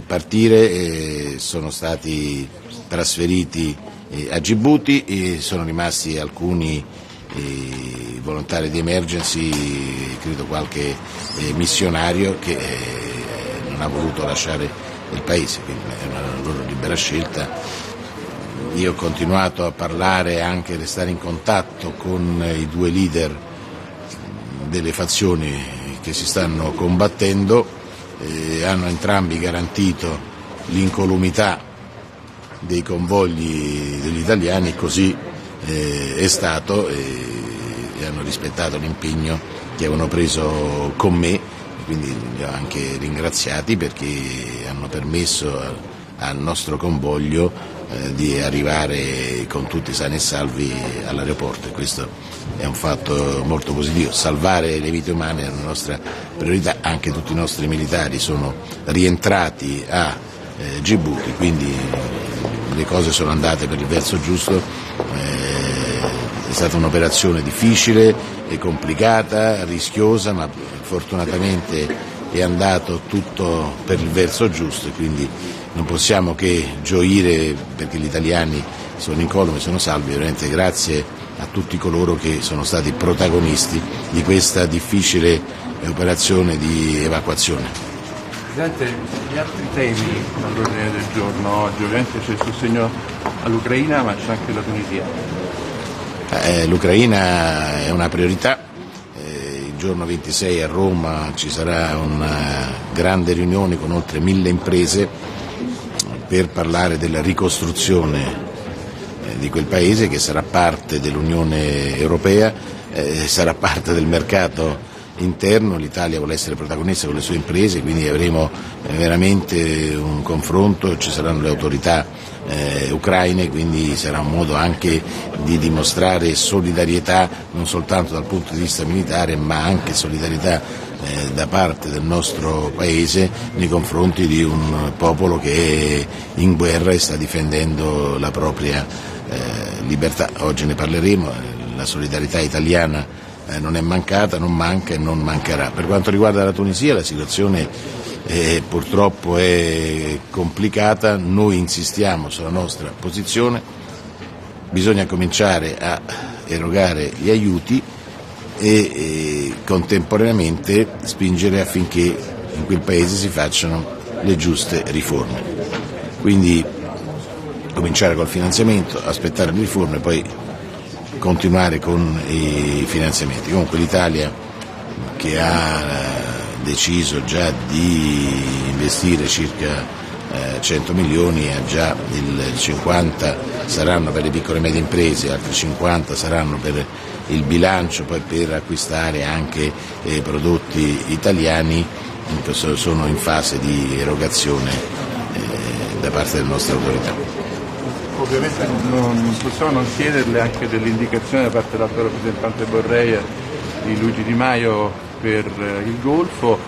partire sono stati trasferiti a Gibuti e sono rimasti alcuni volontari di emergency, credo qualche missionario che non ha voluto lasciare il paese, quindi è una loro libera scelta. Io ho continuato a parlare, anche a restare in contatto con i due leader delle fazioni che si stanno combattendo, hanno entrambi garantito l'incolumità dei convogli degli italiani e così è stato, e hanno rispettato l'impegno che avevano preso con me, quindi li ho anche ringraziati perché hanno permesso al nostro convoglio di arrivare con tutti sani e salvi all'aeroporto, e questo è un fatto molto positivo. Salvare le vite umane è una nostra priorità, anche tutti i nostri militari sono rientrati a Gibuti, quindi le cose sono andate per il verso giusto. È stata un'operazione difficile e complicata, rischiosa, ma fortunatamente è andato tutto per il verso giusto e quindi non possiamo che gioire perché gli italiani sono incolume, sono salvi. Veramente grazie a tutti coloro che sono stati protagonisti di questa difficile operazione di evacuazione. Presidente, gli altri temi all'ordine del giorno oggi, ovviamente c'è il sostegno all'Ucraina, ma c'è anche la Tunisia. L'Ucraina è una priorità. Il giorno 26 a Roma ci sarà una grande riunione con oltre 1000 imprese per parlare della ricostruzione di quel paese, che sarà parte dell'Unione Europea, sarà parte del mercato interno. L'Italia vuole essere protagonista con le sue imprese, quindi avremo veramente un confronto, ci saranno le autorità ucraine, quindi sarà un modo anche di dimostrare solidarietà non soltanto dal punto di vista militare, ma anche solidarietà da parte del nostro paese nei confronti di un popolo che è in guerra e sta difendendo la propria libertà. Oggi ne parleremo, la solidarietà italiana non è mancata, non manca e non mancherà. Per quanto riguarda la Tunisia, la situazione purtroppo è complicata. Noi insistiamo sulla nostra posizione, bisogna cominciare a erogare gli aiuti e contemporaneamente spingere affinché in quel paese si facciano le giuste riforme. Quindi cominciare col finanziamento, aspettare le riforme, poi continuare con i finanziamenti. Comunque l'Italia, che ha deciso già di investire circa 100 milioni, già il 50 saranno per le piccole e medie imprese, altri 50 saranno per il bilancio, poi per acquistare anche prodotti italiani, sono in fase di erogazione da parte delle nostre autorità. Ovviamente non possiamo non chiederle anche dell'indicazione da parte dell'alto rappresentante Borrell di Luigi Di Maio per il Golfo.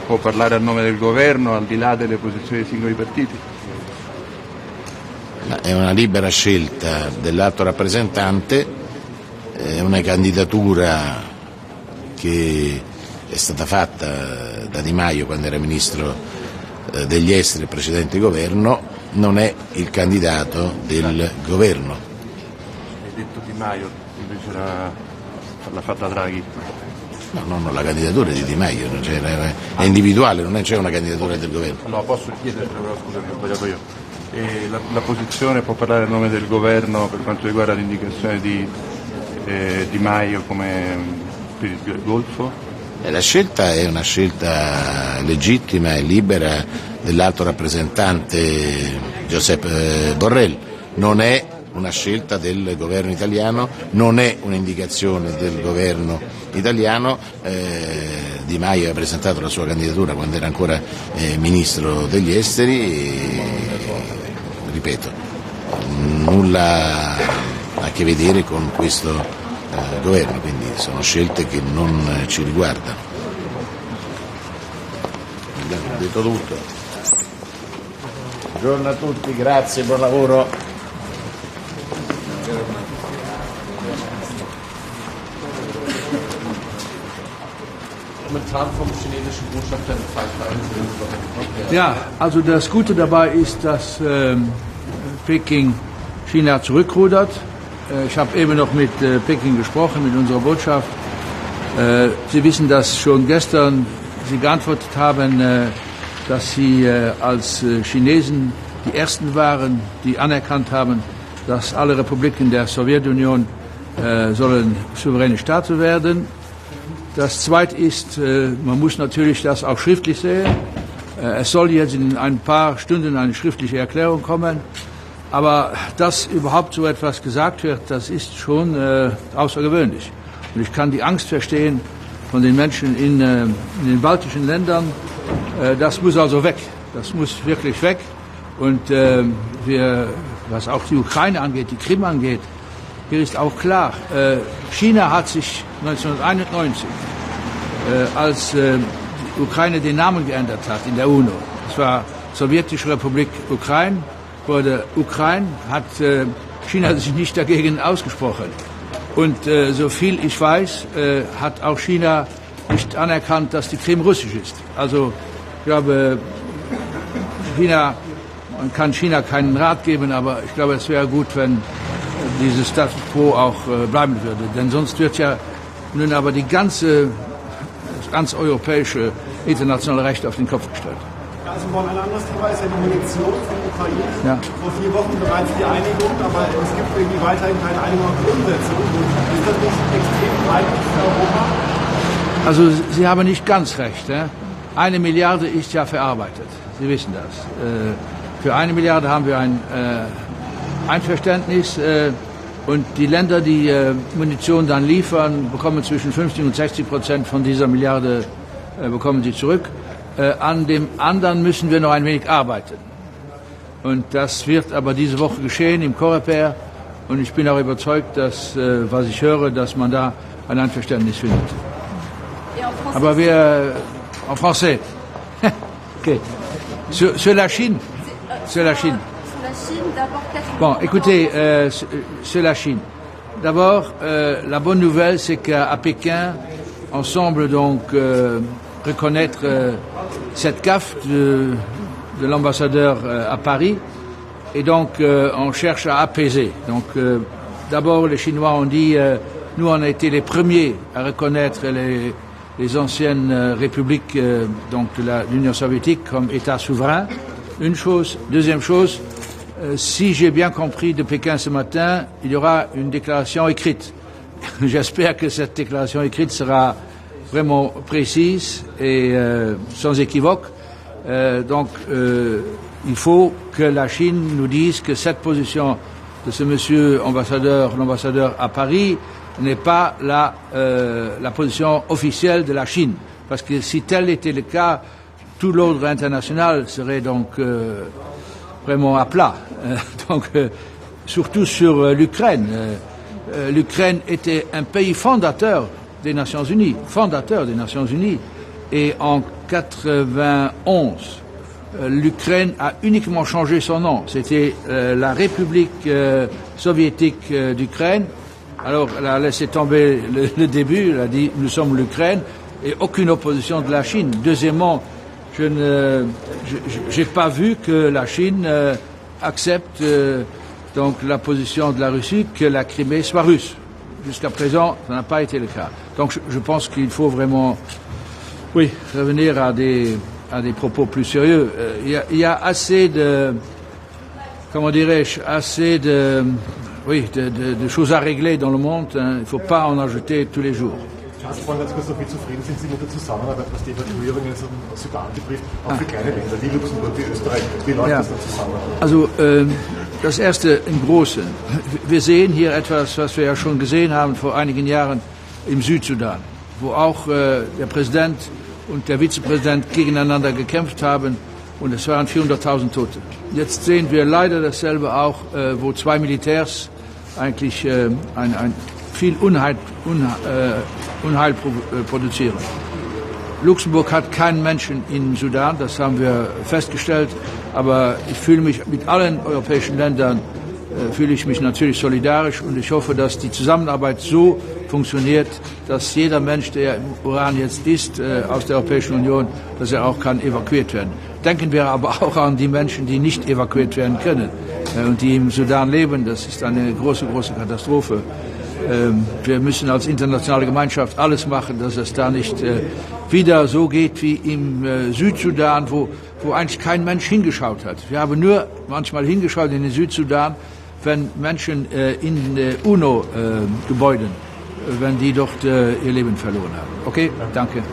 Può parlare a nome del governo al di là delle posizioni dei singoli partiti? È una libera scelta dell'alto rappresentante, è una candidatura che è stata fatta da Di Maio quando era ministro degli esteri del precedente governo, non è il candidato del governo. Hai detto Di Maio, invece l'ha fatta Draghi. No, la candidatura di Di Maio è individuale, non c'è una candidatura del governo. No, posso chiedere, però scusami, ho sbagliato io. E la posizione può parlare a nome del governo per quanto riguarda l'indicazione di Di Maio come per il Golfo? La scelta è una scelta legittima e libera dell'alto rappresentante Josep Borrell. Non è una scelta del governo italiano, non è un'indicazione del governo italiano. Di Maio ha presentato la sua candidatura quando era ancora ministro degli esteri e, ripeto, nulla a che vedere con questo governo, quindi sono scelte che non ci riguardano. Abbiamo detto tutto. Buongiorno a tutti, grazie, buon lavoro. Ja, also das Gute dabei ist, dass Peking China zurückrudert. Ich habe eben noch mit Peking gesprochen, mit unserer Botschaft. Sie wissen, dass schon gestern Sie geantwortet haben, dass Sie als Chinesen die Ersten waren, die anerkannt haben, dass alle Republiken der Sowjetunion sollen souveräne Staaten werden. Das Zweite ist, man muss natürlich das auch schriftlich sehen. Es soll jetzt in ein paar Stunden eine schriftliche Erklärung kommen. Aber dass überhaupt so etwas gesagt wird, das ist schon außergewöhnlich. Und ich kann die Angst verstehen von den Menschen in den baltischen Ländern. Das muss also weg. Das muss wirklich weg. Und was auch die Ukraine angeht, die Krim angeht, hier ist auch klar, China hat sich 1991, als die Ukraine den Namen geändert hat in der UNO, es war Sowjetische Republik Ukraine, wurde Ukraine, hat China sich nicht dagegen ausgesprochen. Und soviel ich weiß, hat auch China nicht anerkannt, dass die Krim russisch ist. Also ich glaube, man kann China keinen Rat geben, aber ich glaube, es wäre gut, wenn dieses Status quo auch bleiben würde. Denn sonst wird ja nun aber das ganz europäische internationale Recht auf den Kopf gestellt. Also ein anderes Thema ist ja die Munition von Ukraine. Ja. Vor 4 Wochen bereits die Einigung, aber es gibt irgendwie weiterhin keine Einigung auf die Umsetzung. Ist das nicht extrem peinlich für Europa? Also Sie haben nicht ganz recht. 1 Milliarde ist ja verarbeitet. Sie wissen das. Für 1 Milliarde haben wir ein Einverständnis und die Länder, die Munition dann liefern, bekommen zwischen 50% und 60% von dieser Milliarde bekommen sie zurück. An dem anderen müssen wir noch ein wenig arbeiten. Und das wird aber diese Woche geschehen im Coreper. Und ich bin auch überzeugt, dass, was ich höre, dass man da ein Einverständnis findet. Aber wir, en français. Okay. Sur la Chine. Sur la Chine. Bon, écoutez, sur la Chine. D'abord, la bonne nouvelle, c'est qu'à Pékin, on semble donc reconnaître cette gaffe de l'ambassadeur à Paris, et donc on cherche à apaiser. Donc, d'abord, les Chinois ont dit, nous on a été les premiers à reconnaître les anciennes républiques donc de l'Union soviétique comme État souverain. Une chose. Deuxième chose, si j'ai bien compris de Pékin ce matin, il y aura une déclaration écrite. J'espère que cette déclaration écrite sera vraiment précise et sans équivoque. Donc, il faut que la Chine nous dise que cette position de ce monsieur l'ambassadeur à Paris, n'est pas la position officielle de la Chine. Parce que si tel était le cas, tout l'ordre international serait donc vraiment à plat. Surtout sur l'Ukraine. L'Ukraine était un pays fondateur des Nations Unies, et en 91, l'Ukraine a uniquement changé son nom. C'était la République soviétique d'Ukraine. Alors, elle a laissé tomber le début, elle a dit nous sommes l'Ukraine, et aucune opposition de la Chine. Deuxièmement, j'ai pas vu que la Chine accepte donc la position de la Russie que la Crimée soit russe. Jusqu'à présent, ça n'a pas été le cas. Donc je pense qu'il faut vraiment, revenir à des propos plus sérieux. Il y a assez de, comment dirais-je, de choses à régler dans le monde. Il ne faut pas en ajouter tous les jours. Erst fragen ganz kurz noch, wie zufrieden sind Sie mit der Zusammenarbeit, was die Evakuierung in Sudan betrifft, auch für kleine Länder wie Luxemburg, wie Österreich? Wie läuft das da zusammen? Also das erste im Großen. Wir sehen hier etwas, was wir ja schon gesehen haben vor einigen Jahren im Südsudan, wo auch der Präsident und der Vizepräsident gegeneinander gekämpft haben und es waren 400.000 Tote. Jetzt sehen wir leider dasselbe auch, wo zwei Militärs eigentlich viel Unheil produzieren. Luxemburg hat keinen Menschen in Sudan, das haben wir festgestellt, aber ich fühle mich mit allen europäischen Ländern fühle ich mich natürlich solidarisch und ich hoffe, dass die Zusammenarbeit so funktioniert, dass jeder Mensch, der im Iran jetzt ist, aus der Europäischen Union, dass er auch kann evakuiert werden. Denken wir aber auch an die Menschen, die nicht evakuiert werden können und die im Sudan leben. Das ist eine große, große Katastrophe. Wir müssen als internationale Gemeinschaft alles machen, dass es da nicht wieder so geht wie im Südsudan, wo eigentlich kein Mensch hingeschaut hat. Wir haben nur manchmal hingeschaut in den Südsudan, wenn Menschen in UNO-Gebäuden, wenn die dort ihr Leben verloren haben. Okay, danke.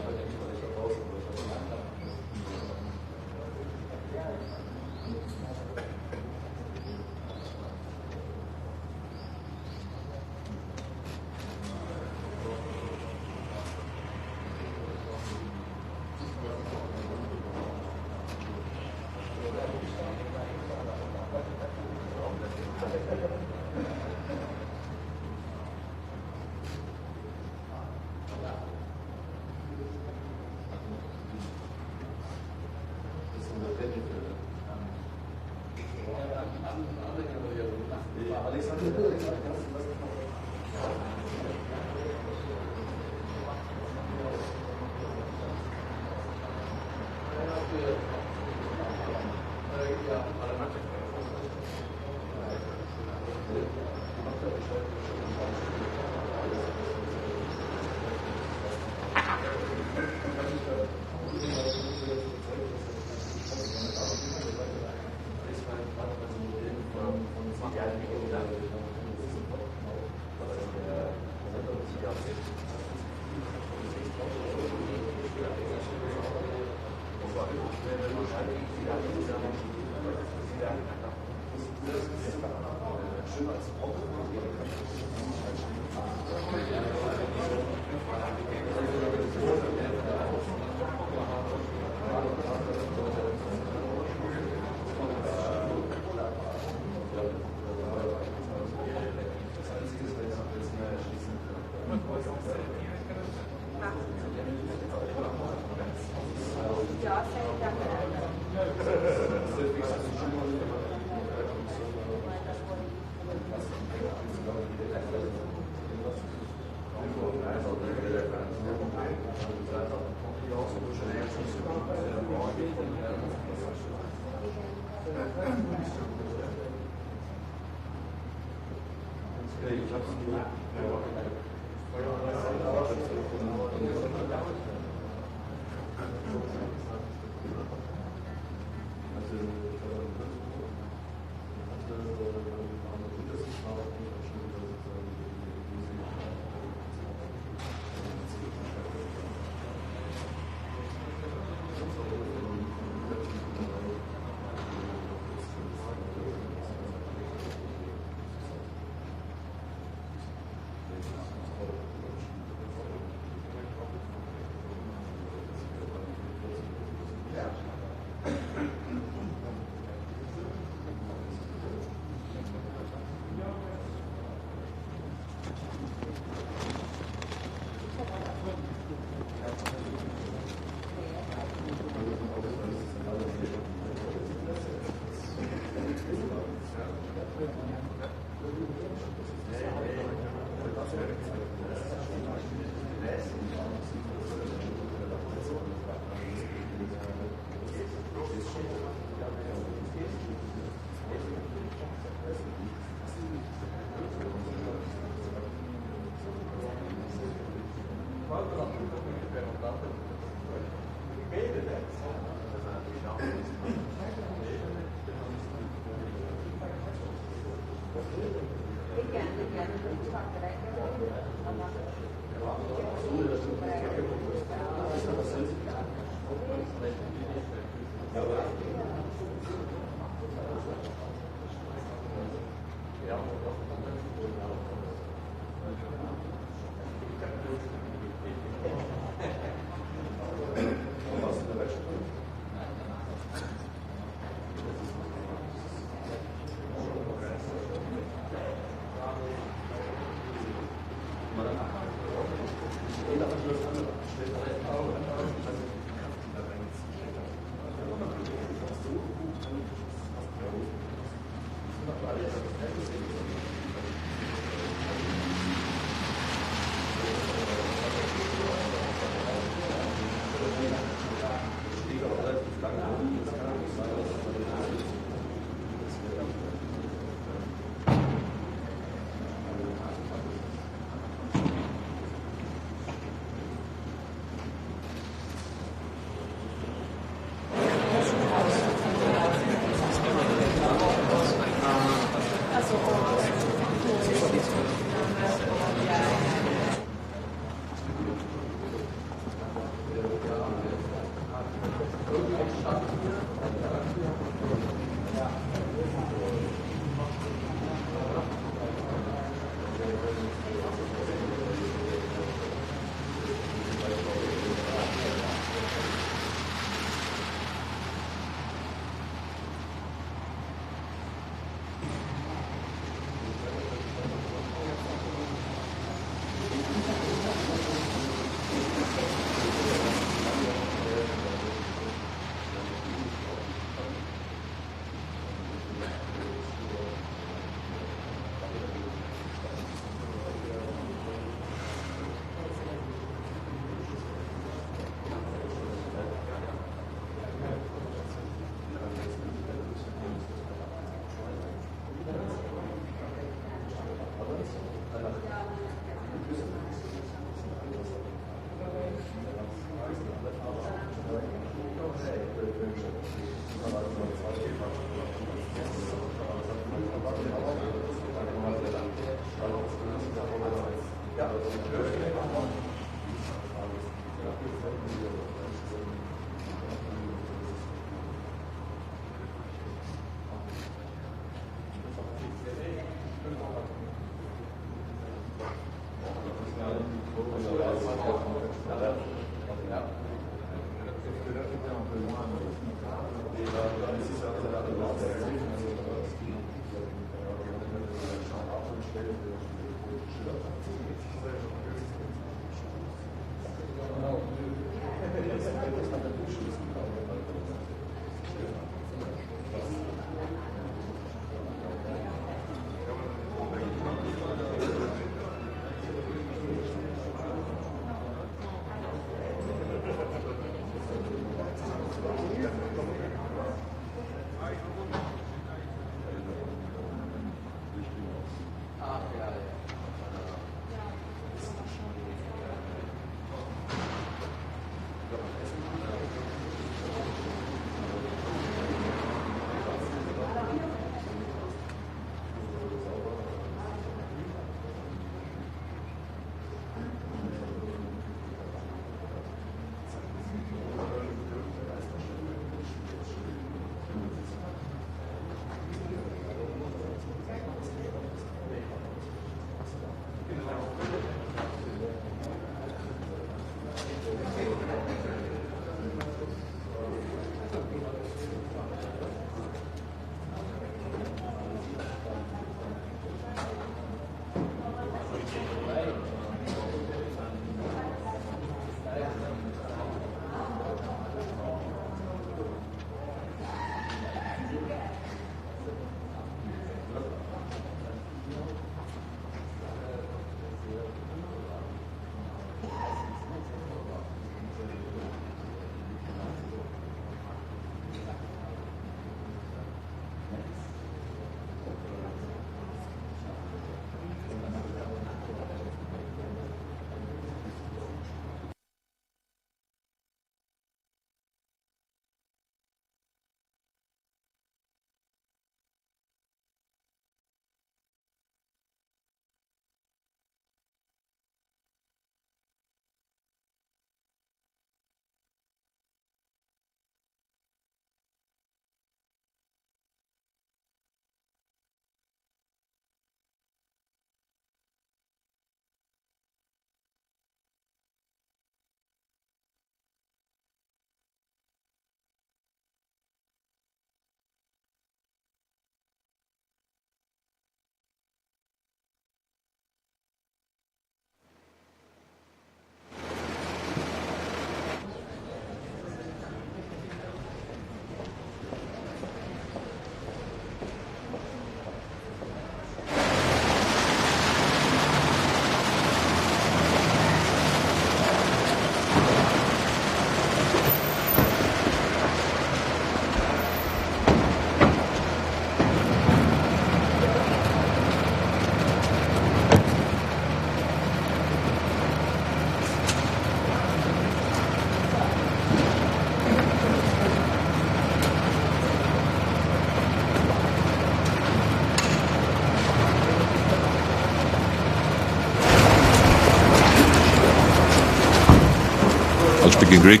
I'll speak in Greek.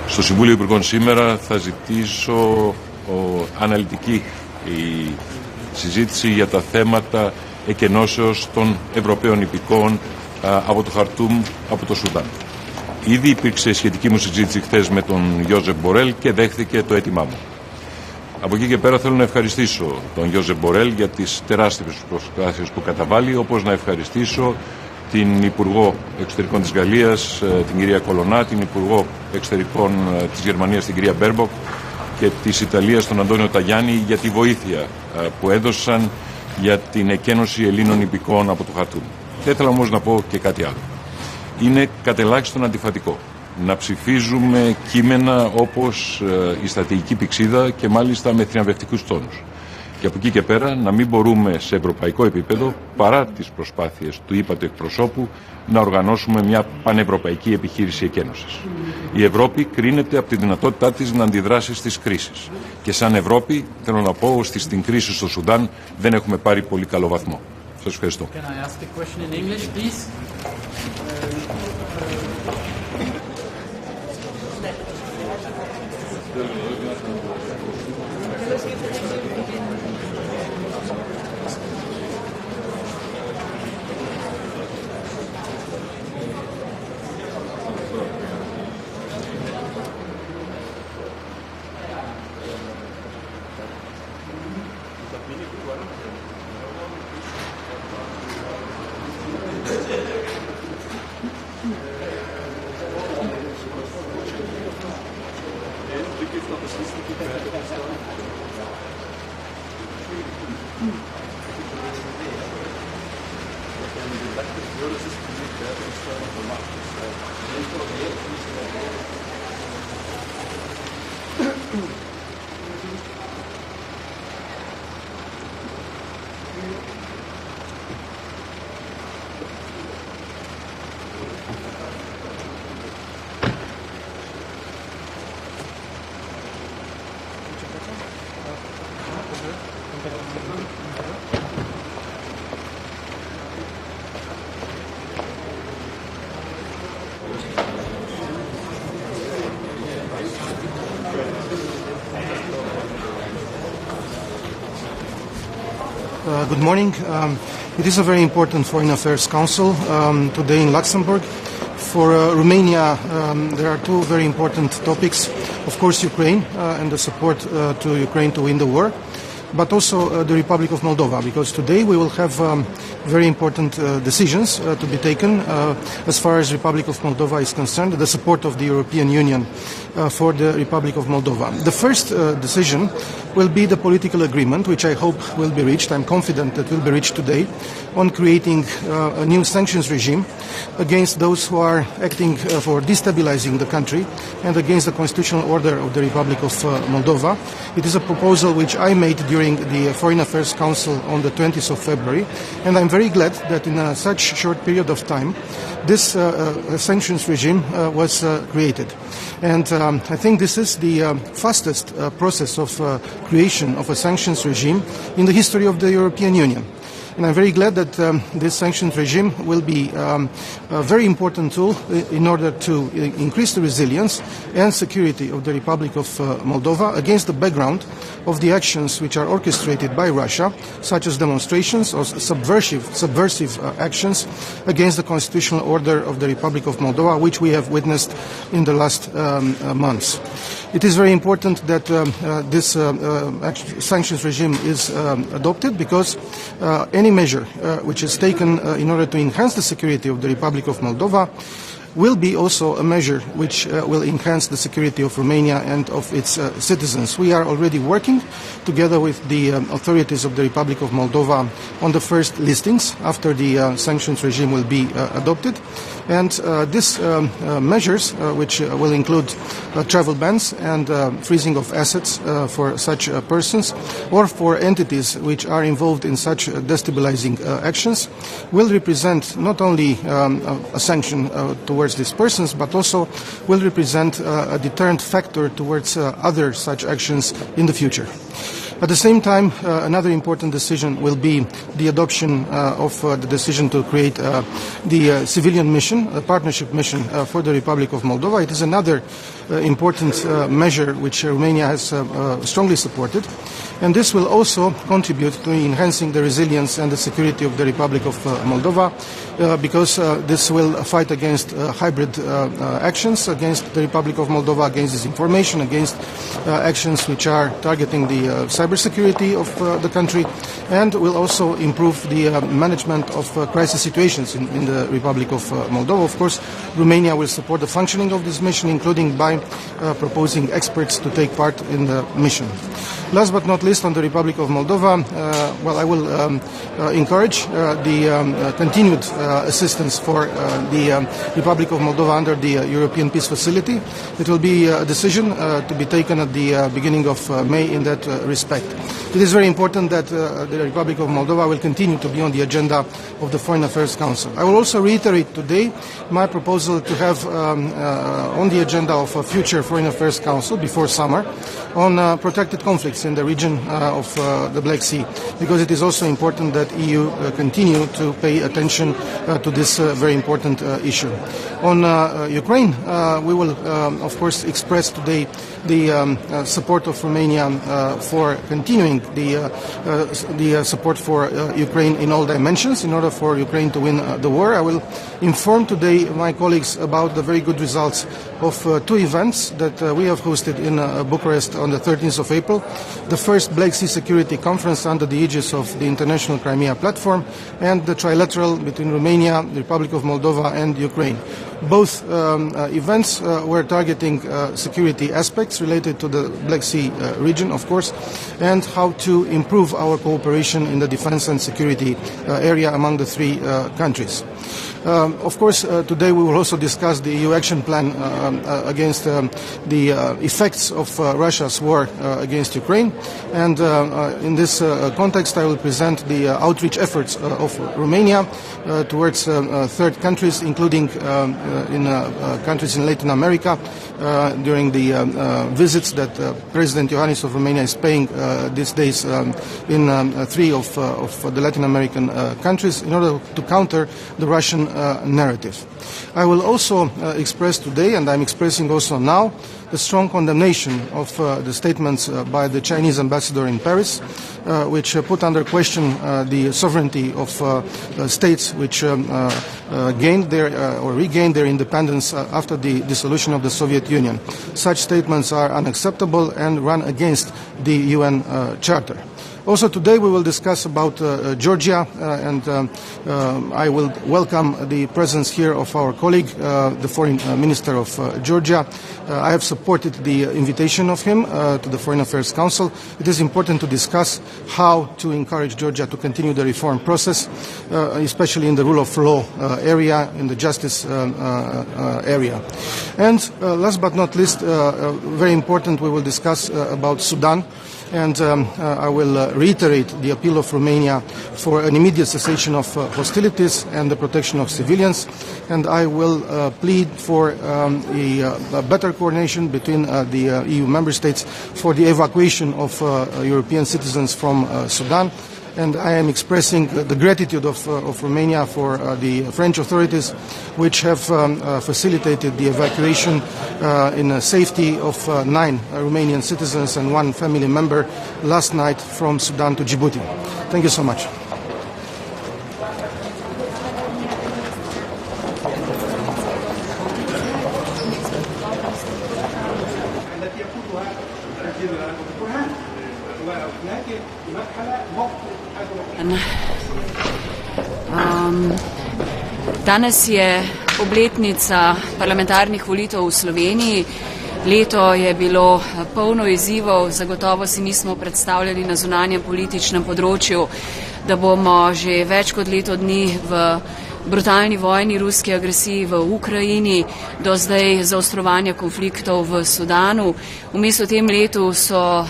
Στο Συμβούλιο Υπουργών σήμερα θα ζητήσω αναλυτική η συζήτηση για τα θέματα εκενώσεως των Ευρωπαίων υπηκόων από το Χαρτούμ, από το Σουδάν. Ήδη υπήρξε σχετική μου συζήτηση χθες με τον Γιώζεφ Μπορέλ και δέχθηκε το αίτημά μου. Από εκεί και πέρα θέλω να ευχαριστήσω τον Γιώζεφ Μπορέλ για τις τεράστιες προσπάθειες που καταβάλει, όπως να ευχαριστήσω την Υπουργό Εξωτερικών της Γαλλίας, την κυρία Κολονά, την Υπουργό Εξωτερικών της Γερμανίας, την κυρία Μπέρμποκ, και της Ιταλίας, τον Αντώνιο Ταγιάννη, για τη βοήθεια που έδωσαν για την εκένωση Ελλήνων υπηκόων από το Χαρτούμ. Θα ήθελα όμως να πω και κάτι άλλο. Είναι κατελάχιστον αντιφατικό να ψηφίζουμε κείμενα όπως η στρατηγική πυξίδα και μάλιστα με θριαμβευτικούς τόνους. Και από εκεί και πέρα να μην μπορούμε σε ευρωπαϊκό επίπεδο, παρά τις προσπάθειες του ύπατου εκπροσώπου, να οργανώσουμε μια πανευρωπαϊκή επιχείρηση εκένωσης. Η Ευρώπη κρίνεται από τη δυνατότητά της να αντιδράσει στις κρίσεις. Και σαν Ευρώπη θέλω να πω ότι στην κρίση στο Σουδάν δεν έχουμε πάρει πολύ καλό βαθμό. Σας ευχαριστώ. Good morning. It is a very important Foreign Affairs Council today in Luxembourg. For Romania, there are two very important topics. Of course, Ukraine and the support to Ukraine to win the war, but also the Republic of Moldova, because today we will have very important decisions to be taken as far as Republic of Moldova is concerned, the support of the European Union for the Republic of Moldova. The first decision will be the political agreement, which I hope will be reached. I'm confident that will be reached today, on creating a new sanctions regime against those who are acting for destabilizing the country and against the constitutional order of the Republic of Moldova. It is a proposal which I made during the Foreign Affairs Council on the 20th of February, and I'm very glad that in such short period of time this sanctions regime was created. And I think this is the fastest process of creation of a sanctions regime in the history of the European Union. And I'm very glad that this sanctions regime will be a very important tool in order to increase the resilience and security of the Republic of Moldova against the background of the actions which are orchestrated by Russia, such as demonstrations or subversive actions against the constitutional order of the Republic of Moldova, which we have witnessed in the last months. It is very important that this sanctions regime is adopted, because any measure which is taken in order to enhance the security of the Republic of Moldova will be also a measure which will enhance the security of Romania and of its citizens. We are already working together with the authorities of the Republic of Moldova on the first listings after the sanctions regime will be adopted. And these measures, which will include travel bans and freezing of assets for such persons or for entities which are involved in such destabilizing actions, will represent not only a sanction towards these persons, but also will represent a deterrent factor towards other such actions in the future. At the same time, another important decision will be the adoption of the decision to create the civilian mission, a partnership mission for the Republic of Moldova. It is another important measure which Romania has strongly supported, and this will also contribute to enhancing the resilience and the security of the Republic of Moldova, because this will fight against hybrid actions against the Republic of Moldova, against disinformation, against actions which are targeting the cybersecurity of the country, and will also improve the management of crisis situations in the Republic of Moldova. Of course, Romania will support the functioning of this mission, including by proposing experts to take part in the mission. Last but not least, on the Republic of Moldova, I will encourage the continued assistance for the Republic of Moldova under the European Peace Facility. It will be a decision to be taken at the beginning of May in that respect. It is very important that the Republic of Moldova will continue to be on the agenda of the Foreign Affairs Council. I will also reiterate today my proposal to have on the agenda of a future Foreign Affairs Council before summer on protected conflicts in the region of the Black Sea, because it is also important that EU continue to pay attention to this very important issue. On Ukraine, we will of course express today the support of Romania for continuing the support for Ukraine in all dimensions in order for Ukraine to win the war. I will inform today my colleagues about the very good results of two events that we have hosted in Bucharest on the 13th of April. The first Black Sea Security Conference under the aegis of the International Crimea Platform, and the trilateral between Romania, the Republic of Moldova and Ukraine. Both events were targeting security aspects related to the Black Sea region, of course, and how to improve our cooperation in the defense and security area among the three countries. Of course, today we will also discuss the EU action plan against the effects of Russia's war against Ukraine, and in this context I will present the outreach efforts of Romania towards third countries, including in countries in Latin America, during the visits that President Iohannis of Romania is paying these days in three of the Latin American countries in order to counter the Russian narrative. I will also express today, and I'm expressing also now, the strong condemnation of the statements by the Chinese ambassador in Paris, which put under question the sovereignty of states which gained their or regained their independence after the dissolution of the Soviet Union. Such statements are unacceptable and run against the UN Charter. Also today we will discuss about Georgia, and I will welcome the presence here of our colleague, the Foreign Minister of Georgia. I have supported the invitation of him to the Foreign Affairs Council. It is important to discuss how to encourage Georgia to continue the reform process, especially in the rule of law area, in the justice area. And last but not least, very important, we will discuss about Sudan. And I will reiterate the appeal of Romania for an immediate cessation of hostilities and the protection of civilians. And I will plead for a better coordination between the EU member states for the evacuation of European citizens from Sudan. And I am expressing the gratitude of Romania for the French authorities, which have facilitated the evacuation in safety of 9 Romanian citizens and 1 family member last night from Sudan to Djibouti. Thank you so much. Danes je obletnica parlamentarnih volitev v Sloveniji. Leto je bilo polno izzivov, zagotovo si nismo predstavljali na zunanjem političnem področju, da bomo že več kot leto dni v brutalni vojni, ruski agresiji v Ukrajini, do zdaj zaostrovanja konfliktov v Sudanu. Vmes v tem letu so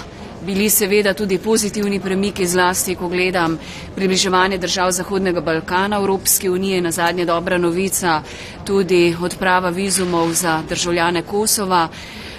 bili seveda tudi pozitivni premiki, zlasti ko gledam približevanje držav Zahodnega Balkana Evropski uniji, nazadnje dobra novica, tudi odprava vizumov za državljane Kosova.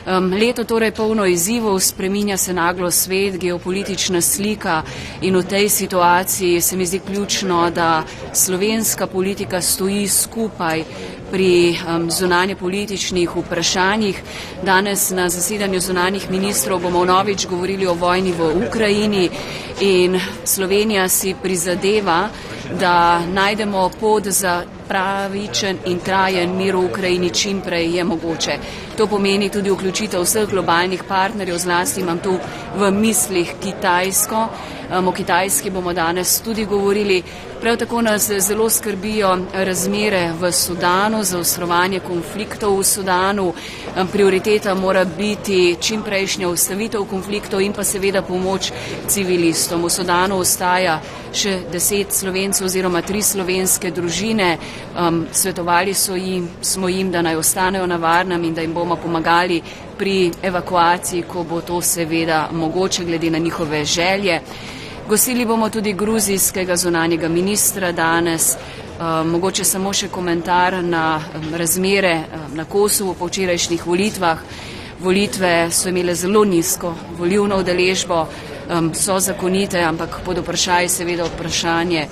Leto torej polno izzivov, spreminja se naglo svet, geopolitična slika in v tej situaciji se mi zdi ključno, da slovenska politika stoji skupaj pri zunanje političnih vprašanjih. Danes na zasedanju zunanjih ministrov bomo vnovič govorili o vojni v Ukrajini in Slovenija si prizadeva, da najdemo pot za pravičen in trajen mir v Ukrajini čim prej je mogoče. To pomeni tudi vključitev vseh globalnih partnerjev, zlasti imam tu v mislih Kitajsko. O Kitajski bomo danes tudi govorili. Prav tako nas zelo skrbijo razmere v Sudanu, zaostrovanje konfliktov v Sudanu. Prioriteta mora biti čimprejšnja ustavitev konfliktov in pa seveda pomoč civilistom. V Sudanu ostaja še 10 Slovencev oziroma 3 slovenske družine. Svetovali smo jim, da naj ostanejo na varnem in da jim bomo pomagali pri evakuaciji, ko bo to seveda mogoče glede na njihove želje. Gostili bomo tudi gruzijskega zunanjega ministra danes. Mogoče samo še komentar na razmere na Kosovu po včerajšnjih volitvah. Volitve so imele zelo nizko volilno udeležbo, so zakonite, ampak pod vprašaj seveda vprašanje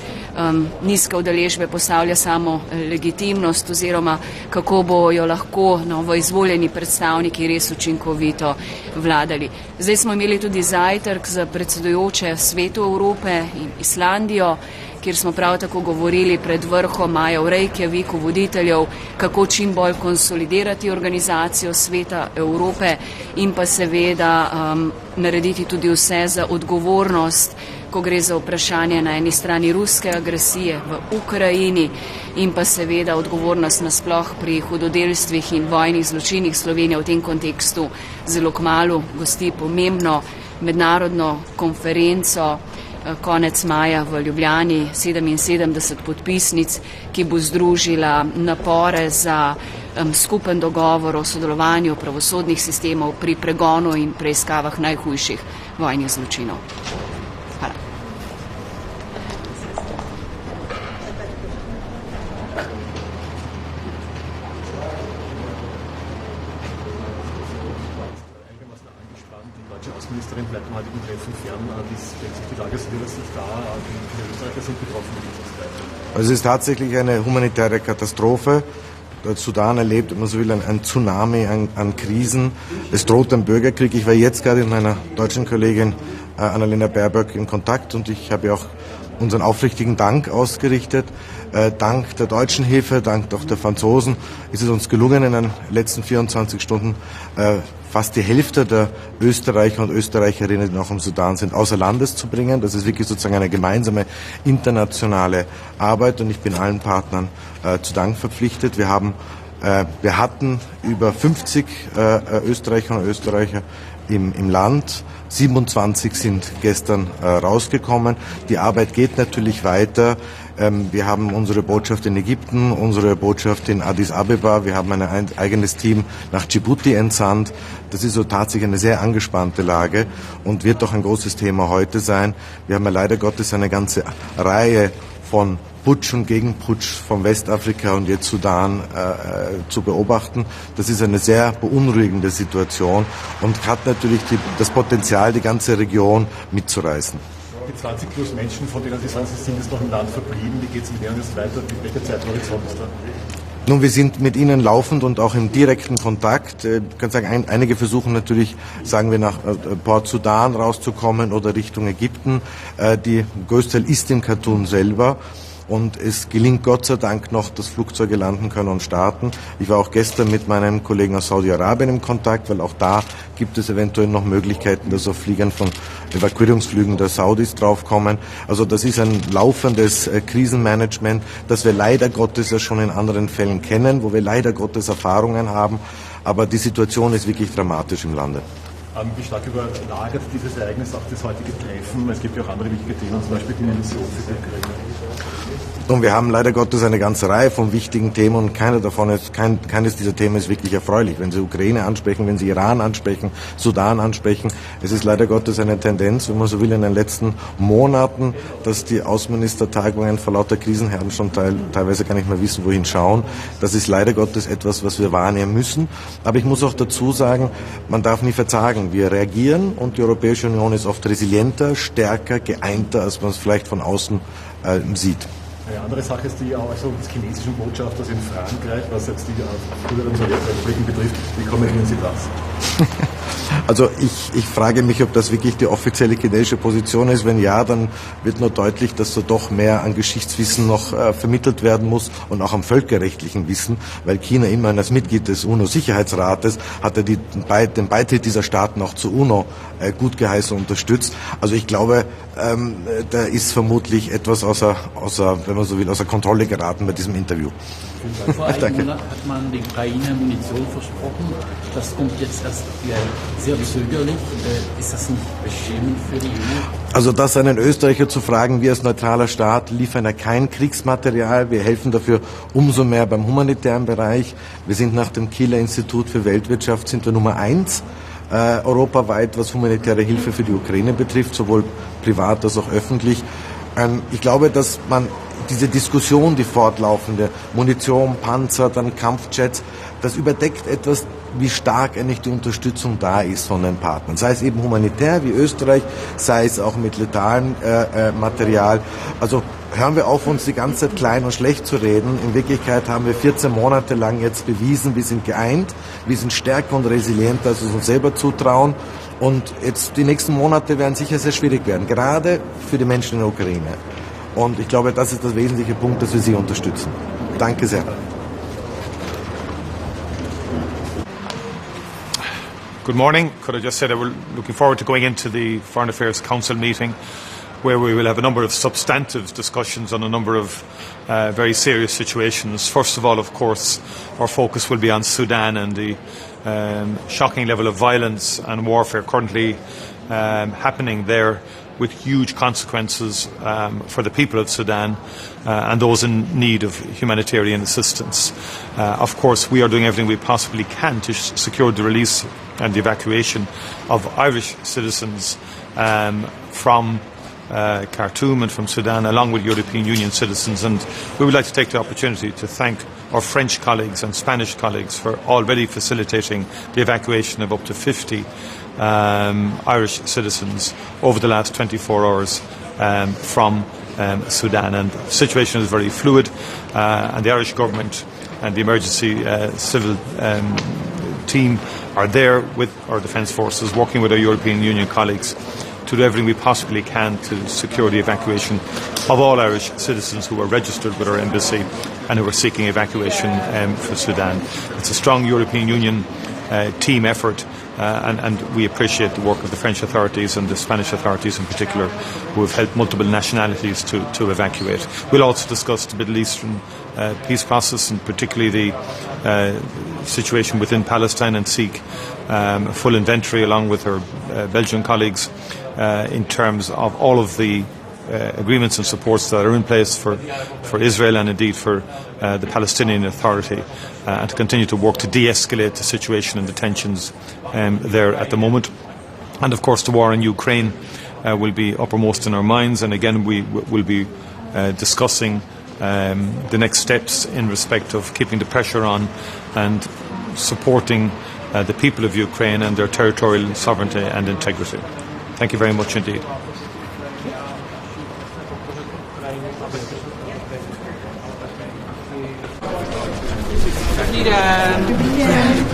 nizke udeležbe postavlja samo legitimnost oziroma kako bojo lahko novoizvoljeni predstavniki res učinkovito vladali. Zdaj smo imeli tudi zajtrk za predsedujoče Svetu Evrope in Islandijo, kjer smo prav tako govorili pred vrhom maja v Reykjaviku voditeljev, kako čim bolj konsolidirati organizacijo Sveta Evrope in pa seveda narediti tudi vse za odgovornost, ko gre za vprašanje na eni strani ruske agresije v Ukrajini in pa seveda odgovornost nasploh pri hudodelstvih in vojnih zločinih. Slovenija v tem kontekstu zelo kmalu gosti pomembno mednarodno konferenco konec maja v Ljubljani, 77 podpisnic, ki bo združila napore za skupen dogovor o sodelovanju pravosodnih sistemov pri pregonu in preiskavah najhujših vojnih zločinov. Hvala. Außenministerin bleibt im heutigen Treffen fern. Wie stellt sich die Lage dar? Die Österreicher sind betroffen mit dieser Situation. Also es ist tatsächlich eine humanitäre Katastrophe. Der Sudan erlebt, wenn man so will, ein Tsunami an Krisen. Es droht ein Bürgerkrieg. Ich war jetzt gerade mit meiner deutschen Kollegin Annalena Baerbock in Kontakt und ich habe auch unseren aufrichtigen Dank ausgerichtet. Dank der deutschen Hilfe, dank auch der Franzosen ist es uns gelungen, in den letzten 24 Stunden fast die Hälfte der Österreicher und Österreicherinnen, die noch im Sudan sind, außer Landes zu bringen. Das ist wirklich sozusagen eine gemeinsame internationale Arbeit und ich bin allen Partnern zu Dank verpflichtet. Wir hatten über 50 Österreicherinnen und Österreicher im Land. 27 sind gestern rausgekommen. Die Arbeit geht natürlich weiter. Wir haben unsere Botschaft in Ägypten, unsere Botschaft in Addis Abeba. Wir haben ein eigenes Team nach Djibouti entsandt. Das ist so tatsächlich eine sehr angespannte Lage und wird doch ein großes Thema heute sein. Wir haben ja leider Gottes eine ganze Reihe von Putsch und Gegenputsch von Westafrika und jetzt Sudan zu beobachten. Das ist eine sehr beunruhigende Situation und hat natürlich das Potenzial, die ganze Region mitzureißen. Die 20 plus Menschen, von denen Sie sagen, Sie sind jetzt noch im Land verblieben, wie geht es mit denen jetzt weiter? Welcher Zeithorizont ist da? Nun, wir sind mit ihnen laufend und auch im direkten Kontakt. Ich kann sagen, einige versuchen natürlich, sagen wir, nach Port Sudan rauszukommen oder Richtung Ägypten. Die Großteil ist in Khartoum selber. Und es gelingt Gott sei Dank noch, dass Flugzeuge landen können und starten. Ich war auch gestern mit meinem Kollegen aus Saudi-Arabien im Kontakt, weil auch da gibt es eventuell noch Möglichkeiten, dass auf Fliegern von Evakuierungsflügen der Saudis draufkommen. Also das ist ein laufendes Krisenmanagement, das wir leider Gottes ja schon in anderen Fällen kennen, wo wir leider Gottes Erfahrungen haben. Aber die Situation ist wirklich dramatisch im Lande. Wie stark überlagert dieses Ereignis auch das heutige Treffen? Es gibt ja auch andere wichtige Themen, zum Beispiel die Mission für die Ukraine. Und wir haben leider Gottes eine ganze Reihe von wichtigen Themen und keines dieser Themen ist wirklich erfreulich. Wenn Sie Ukraine ansprechen, wenn Sie Iran ansprechen, Sudan ansprechen, es ist leider Gottes eine Tendenz, wenn man so will, in den letzten Monaten, dass die Außenministertagungen vor lauter Krisenherden schon teilweise gar nicht mehr wissen, wohin schauen. Das ist leider Gottes etwas, was wir wahrnehmen müssen. Aber ich muss auch dazu sagen, man darf nie verzagen. Wir reagieren und die Europäische Union ist oft resilienter, stärker, geeinter, als man es vielleicht von außen sieht. Eine andere Sache ist die Äußerung des chinesischen Botschafters in Frankreich, was jetzt die früheren Sowjetrepubliken betrifft. Wie kommentieren Sie das? Also ich frage mich, ob das wirklich die offizielle chinesische Position ist. Wenn ja, dann wird nur deutlich, dass da doch mehr an Geschichtswissen noch vermittelt werden muss und auch am völkerrechtlichen Wissen, weil China immerhin als Mitglied des UNO-Sicherheitsrates hat er den Beitritt dieser Staaten auch zur UNO gut geheißen und unterstützt. Also ich glaube, da ist vermutlich etwas außer, wenn man so will, außer Kontrolle geraten bei diesem Interview. Vor einem Monat hat man der Ukraine Munition versprochen. Das kommt jetzt erst sehr zögerlich. Ist das nicht beschämend für die EU? Also das einen Österreicher zu fragen, wir als neutraler Staat liefern ja kein Kriegsmaterial. Wir helfen dafür umso mehr beim humanitären Bereich. Wir sind nach dem Kieler Institut für Weltwirtschaft sind wir Nummer 1 europaweit, was humanitäre Hilfe für die Ukraine betrifft, sowohl privat als auch öffentlich. Ich glaube, dass man diese Diskussion, die fortlaufende, Munition, Panzer, dann Kampfjets, das überdeckt etwas, wie stark eigentlich die Unterstützung da ist von den Partnern. Sei es eben humanitär wie Österreich, sei es auch mit letalem Material. Also hören wir auf, uns die ganze Zeit klein und schlecht zu reden. In Wirklichkeit haben wir 14 Monate lang jetzt bewiesen, wir sind geeint, wir sind stärker und resilienter, als wir uns selber zutrauen. Und jetzt die nächsten Monate werden sicher sehr schwierig werden, gerade für die Menschen in der Ukraine. Und ich glaube, das ist der wesentliche Punkt, dass wir sie unterstützen. Danke sehr. Good morning. Could I just say that we're looking forward to going into the Foreign Affairs Council meeting, where we will have a number of substantive discussions on a number of very serious situations. First of all, of course, our focus will be on Sudan and the shocking level of violence and warfare currently happening there, with huge consequences for the people of Sudan and those in need of humanitarian assistance. Of course, we are doing everything we possibly can to secure the release and the evacuation of Irish citizens from Khartoum and from Sudan, along with European Union citizens. And we would like to take the opportunity to thank our French colleagues and Spanish colleagues for already facilitating the evacuation of up to 50 Irish citizens over the last 24 hours from Sudan. And the situation is very fluid, and the Irish government and the emergency civil team are there with our defence forces, working with our European Union colleagues to do everything we possibly can to secure the evacuation of all Irish citizens who are registered with our embassy and who are seeking evacuation for Sudan. It's a strong European Union team effort, and we appreciate the work of the French authorities and the Spanish authorities in particular, who have helped multiple nationalities to evacuate. We'll also discuss the Middle Eastern peace process, and particularly the situation within Palestine, and seek a full inventory along with our Belgian colleagues in terms of all of the agreements and supports that are in place for Israel and indeed for the Palestinian Authority, and to continue to work to de-escalate the situation and the tensions there at the moment. And of course the war in Ukraine will be uppermost in our minds, and again we will be discussing the next steps in respect of keeping the pressure on and supporting the people of Ukraine and their territorial sovereignty and integrity. Thank you very much indeed. Dobrý den.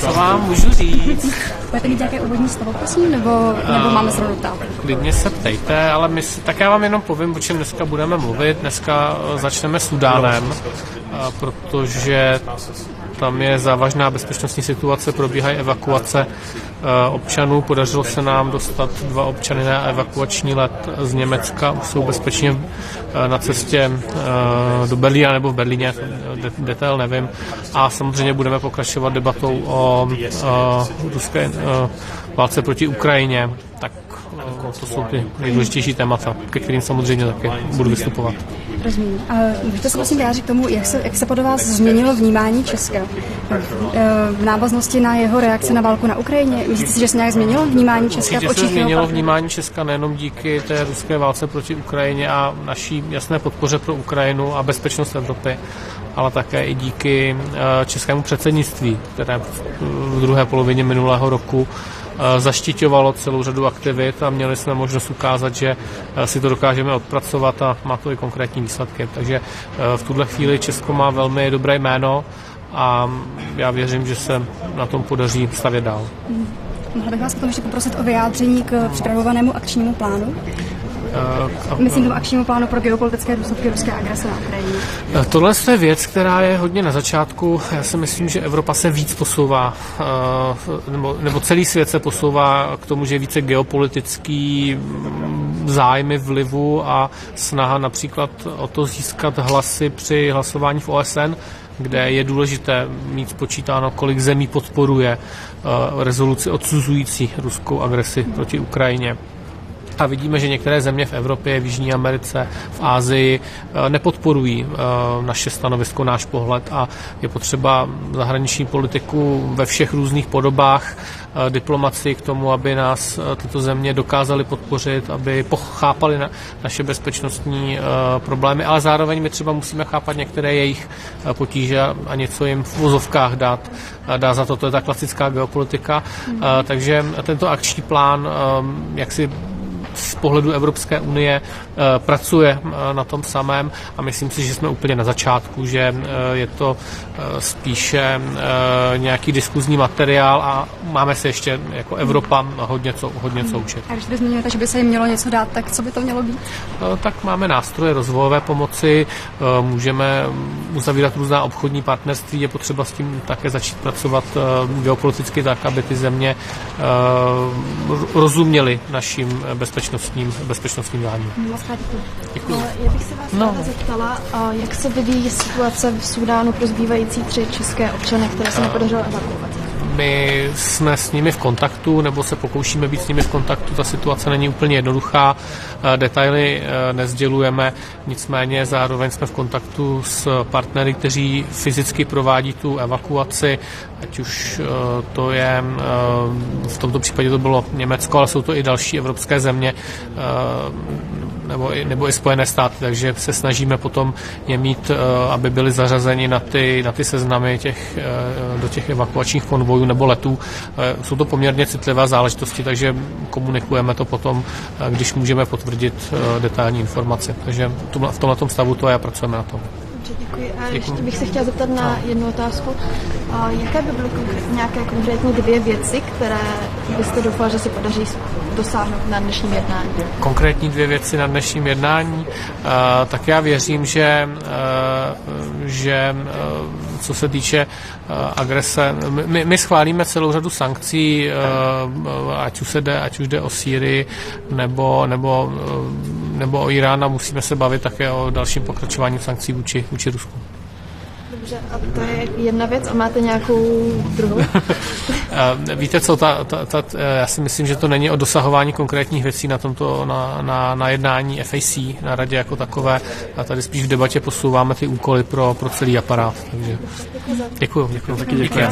Co vám můžu říct? Budete mít nějaké úvodní slovo, prosím, nebo máme se ptát? Klidně se ptejte, ale tak já vám jenom povím, o čem dneska budeme mluvit. Dneska začneme Súdánem, protože tam je závažná bezpečnostní situace, probíhají evakuace občanů. Podařilo se nám dostat 2 občany na evakuační let z Německa, už jsou bezpečně na cestě do Berlína nebo v Berlíně, detail nevím. A samozřejmě budeme pokračovat debatou o ruské válce proti Ukrajině. Tak to jsou ty nejdůležitější témata, ke kterým samozřejmě také budu vystupovat. Rozumím. Můžete se prosím vyjádřit k tomu, jak se podle vás změnilo vnímání Česka v návaznosti na jeho reakci na válku na Ukrajině? Myslíte si, že se nějak změnilo vnímání Česka v očích? Se změnilo vnímání Česka nejenom díky té ruské válce proti Ukrajině a naší jasné podpoře pro Ukrajinu a bezpečnost Evropy, ale také i díky českému předsednictví, které v druhé polovině minulého roku zaštiťovalo celou řadu aktivit a měli jsme možnost ukázat, že si to dokážeme odpracovat a má to i konkrétní výsledky. Takže v tuhle chvíli Česko má velmi dobré jméno a já věřím, že se na tom podaří stavět dál. Mohla bych vás potom ještě poprosit o vyjádření k připravovanému akčnímu plánu? Myslím tomu akčnímu plánu pro geopolitické důsledky ruské agrese na Ukrajině. Tohle je věc, která je hodně na začátku. Já si myslím, že Evropa se víc posouvá, nebo celý svět se posouvá k tomu, že je více geopolitický zájmy vlivu a snaha například o to získat hlasy při hlasování v OSN, kde je důležité mít spočítáno, kolik zemí podporuje rezoluci odsuzující ruskou agresi proti Ukrajině. A vidíme, že některé země v Evropě, v Jižní Americe, v Asii nepodporují naše stanovisko, náš pohled a je potřeba zahraniční politiku ve všech různých podobách, diplomacii k tomu, aby nás tyto země dokázaly podpořit, aby chápali naše bezpečnostní problémy, ale zároveň my třeba musíme chápat některé jejich potíže a něco jim v uvozovkách dá za to. To je ta klasická geopolitika. Takže tento akční plán, jak si z pohledu Evropské unie pracuje na tom samém a myslím si, že jsme úplně na začátku, že je to spíše nějaký diskuzní materiál a máme se ještě jako Evropa hodně co učit. A když by zmiňujete, že by se jim mělo něco dát, tak co by to mělo být? Tak máme nástroje rozvojové pomoci, můžeme uzavírat různá obchodní partnerství, je potřeba s tím také začít pracovat geopoliticky tak, aby ty země rozuměly našim bezpečnostním zájmům. Děkuji. Já bych se vás ráda zeptala, jak se vyvíjí situace v Súdánu pro zbývající 3 české občany, které se nepodařilo evakuovat. My jsme s nimi v kontaktu, nebo se pokoušíme být s nimi v kontaktu. Ta situace není úplně jednoduchá, detaily nesdělujeme, nicméně zároveň jsme v kontaktu s partnery, kteří fyzicky provádí tu evakuaci, ať už to je, v tomto případě to bylo Německo, ale jsou to i další evropské země, nebo i Spojené státy, takže se snažíme potom je mít, aby byli zařazeni na ty seznamy do těch evakuačních konvojů nebo letů. Jsou to poměrně citlivé záležitosti, takže komunikujeme to potom, když můžeme potvrdit detailní informace. Takže v tomto stavu to a pracujeme na tom. Děkuji. A ještě bych se chtěla zeptat na jednu otázku. Jaké by byly nějaké konkrétní 2 věci, které byste doufala, že se podaří dosáhnout na dnešním jednání? Konkrétní 2 věci na dnešním jednání. Tak já věřím, že co se týče agrese, my schválíme celou řadu sankcí, ať už jde o Sýrii nebo o Irán a musíme se bavit také o dalším pokračování sankcí vůči Rusku. Dobře, a to je jedna věc a máte nějakou druhou? Víte co, já si myslím, že to není o dosahování konkrétních věcí na jednání FAC, na radě jako takové, a tady spíš v debatě posouváme ty úkoly pro celý aparát. Takže děkuji. Taky děkuji.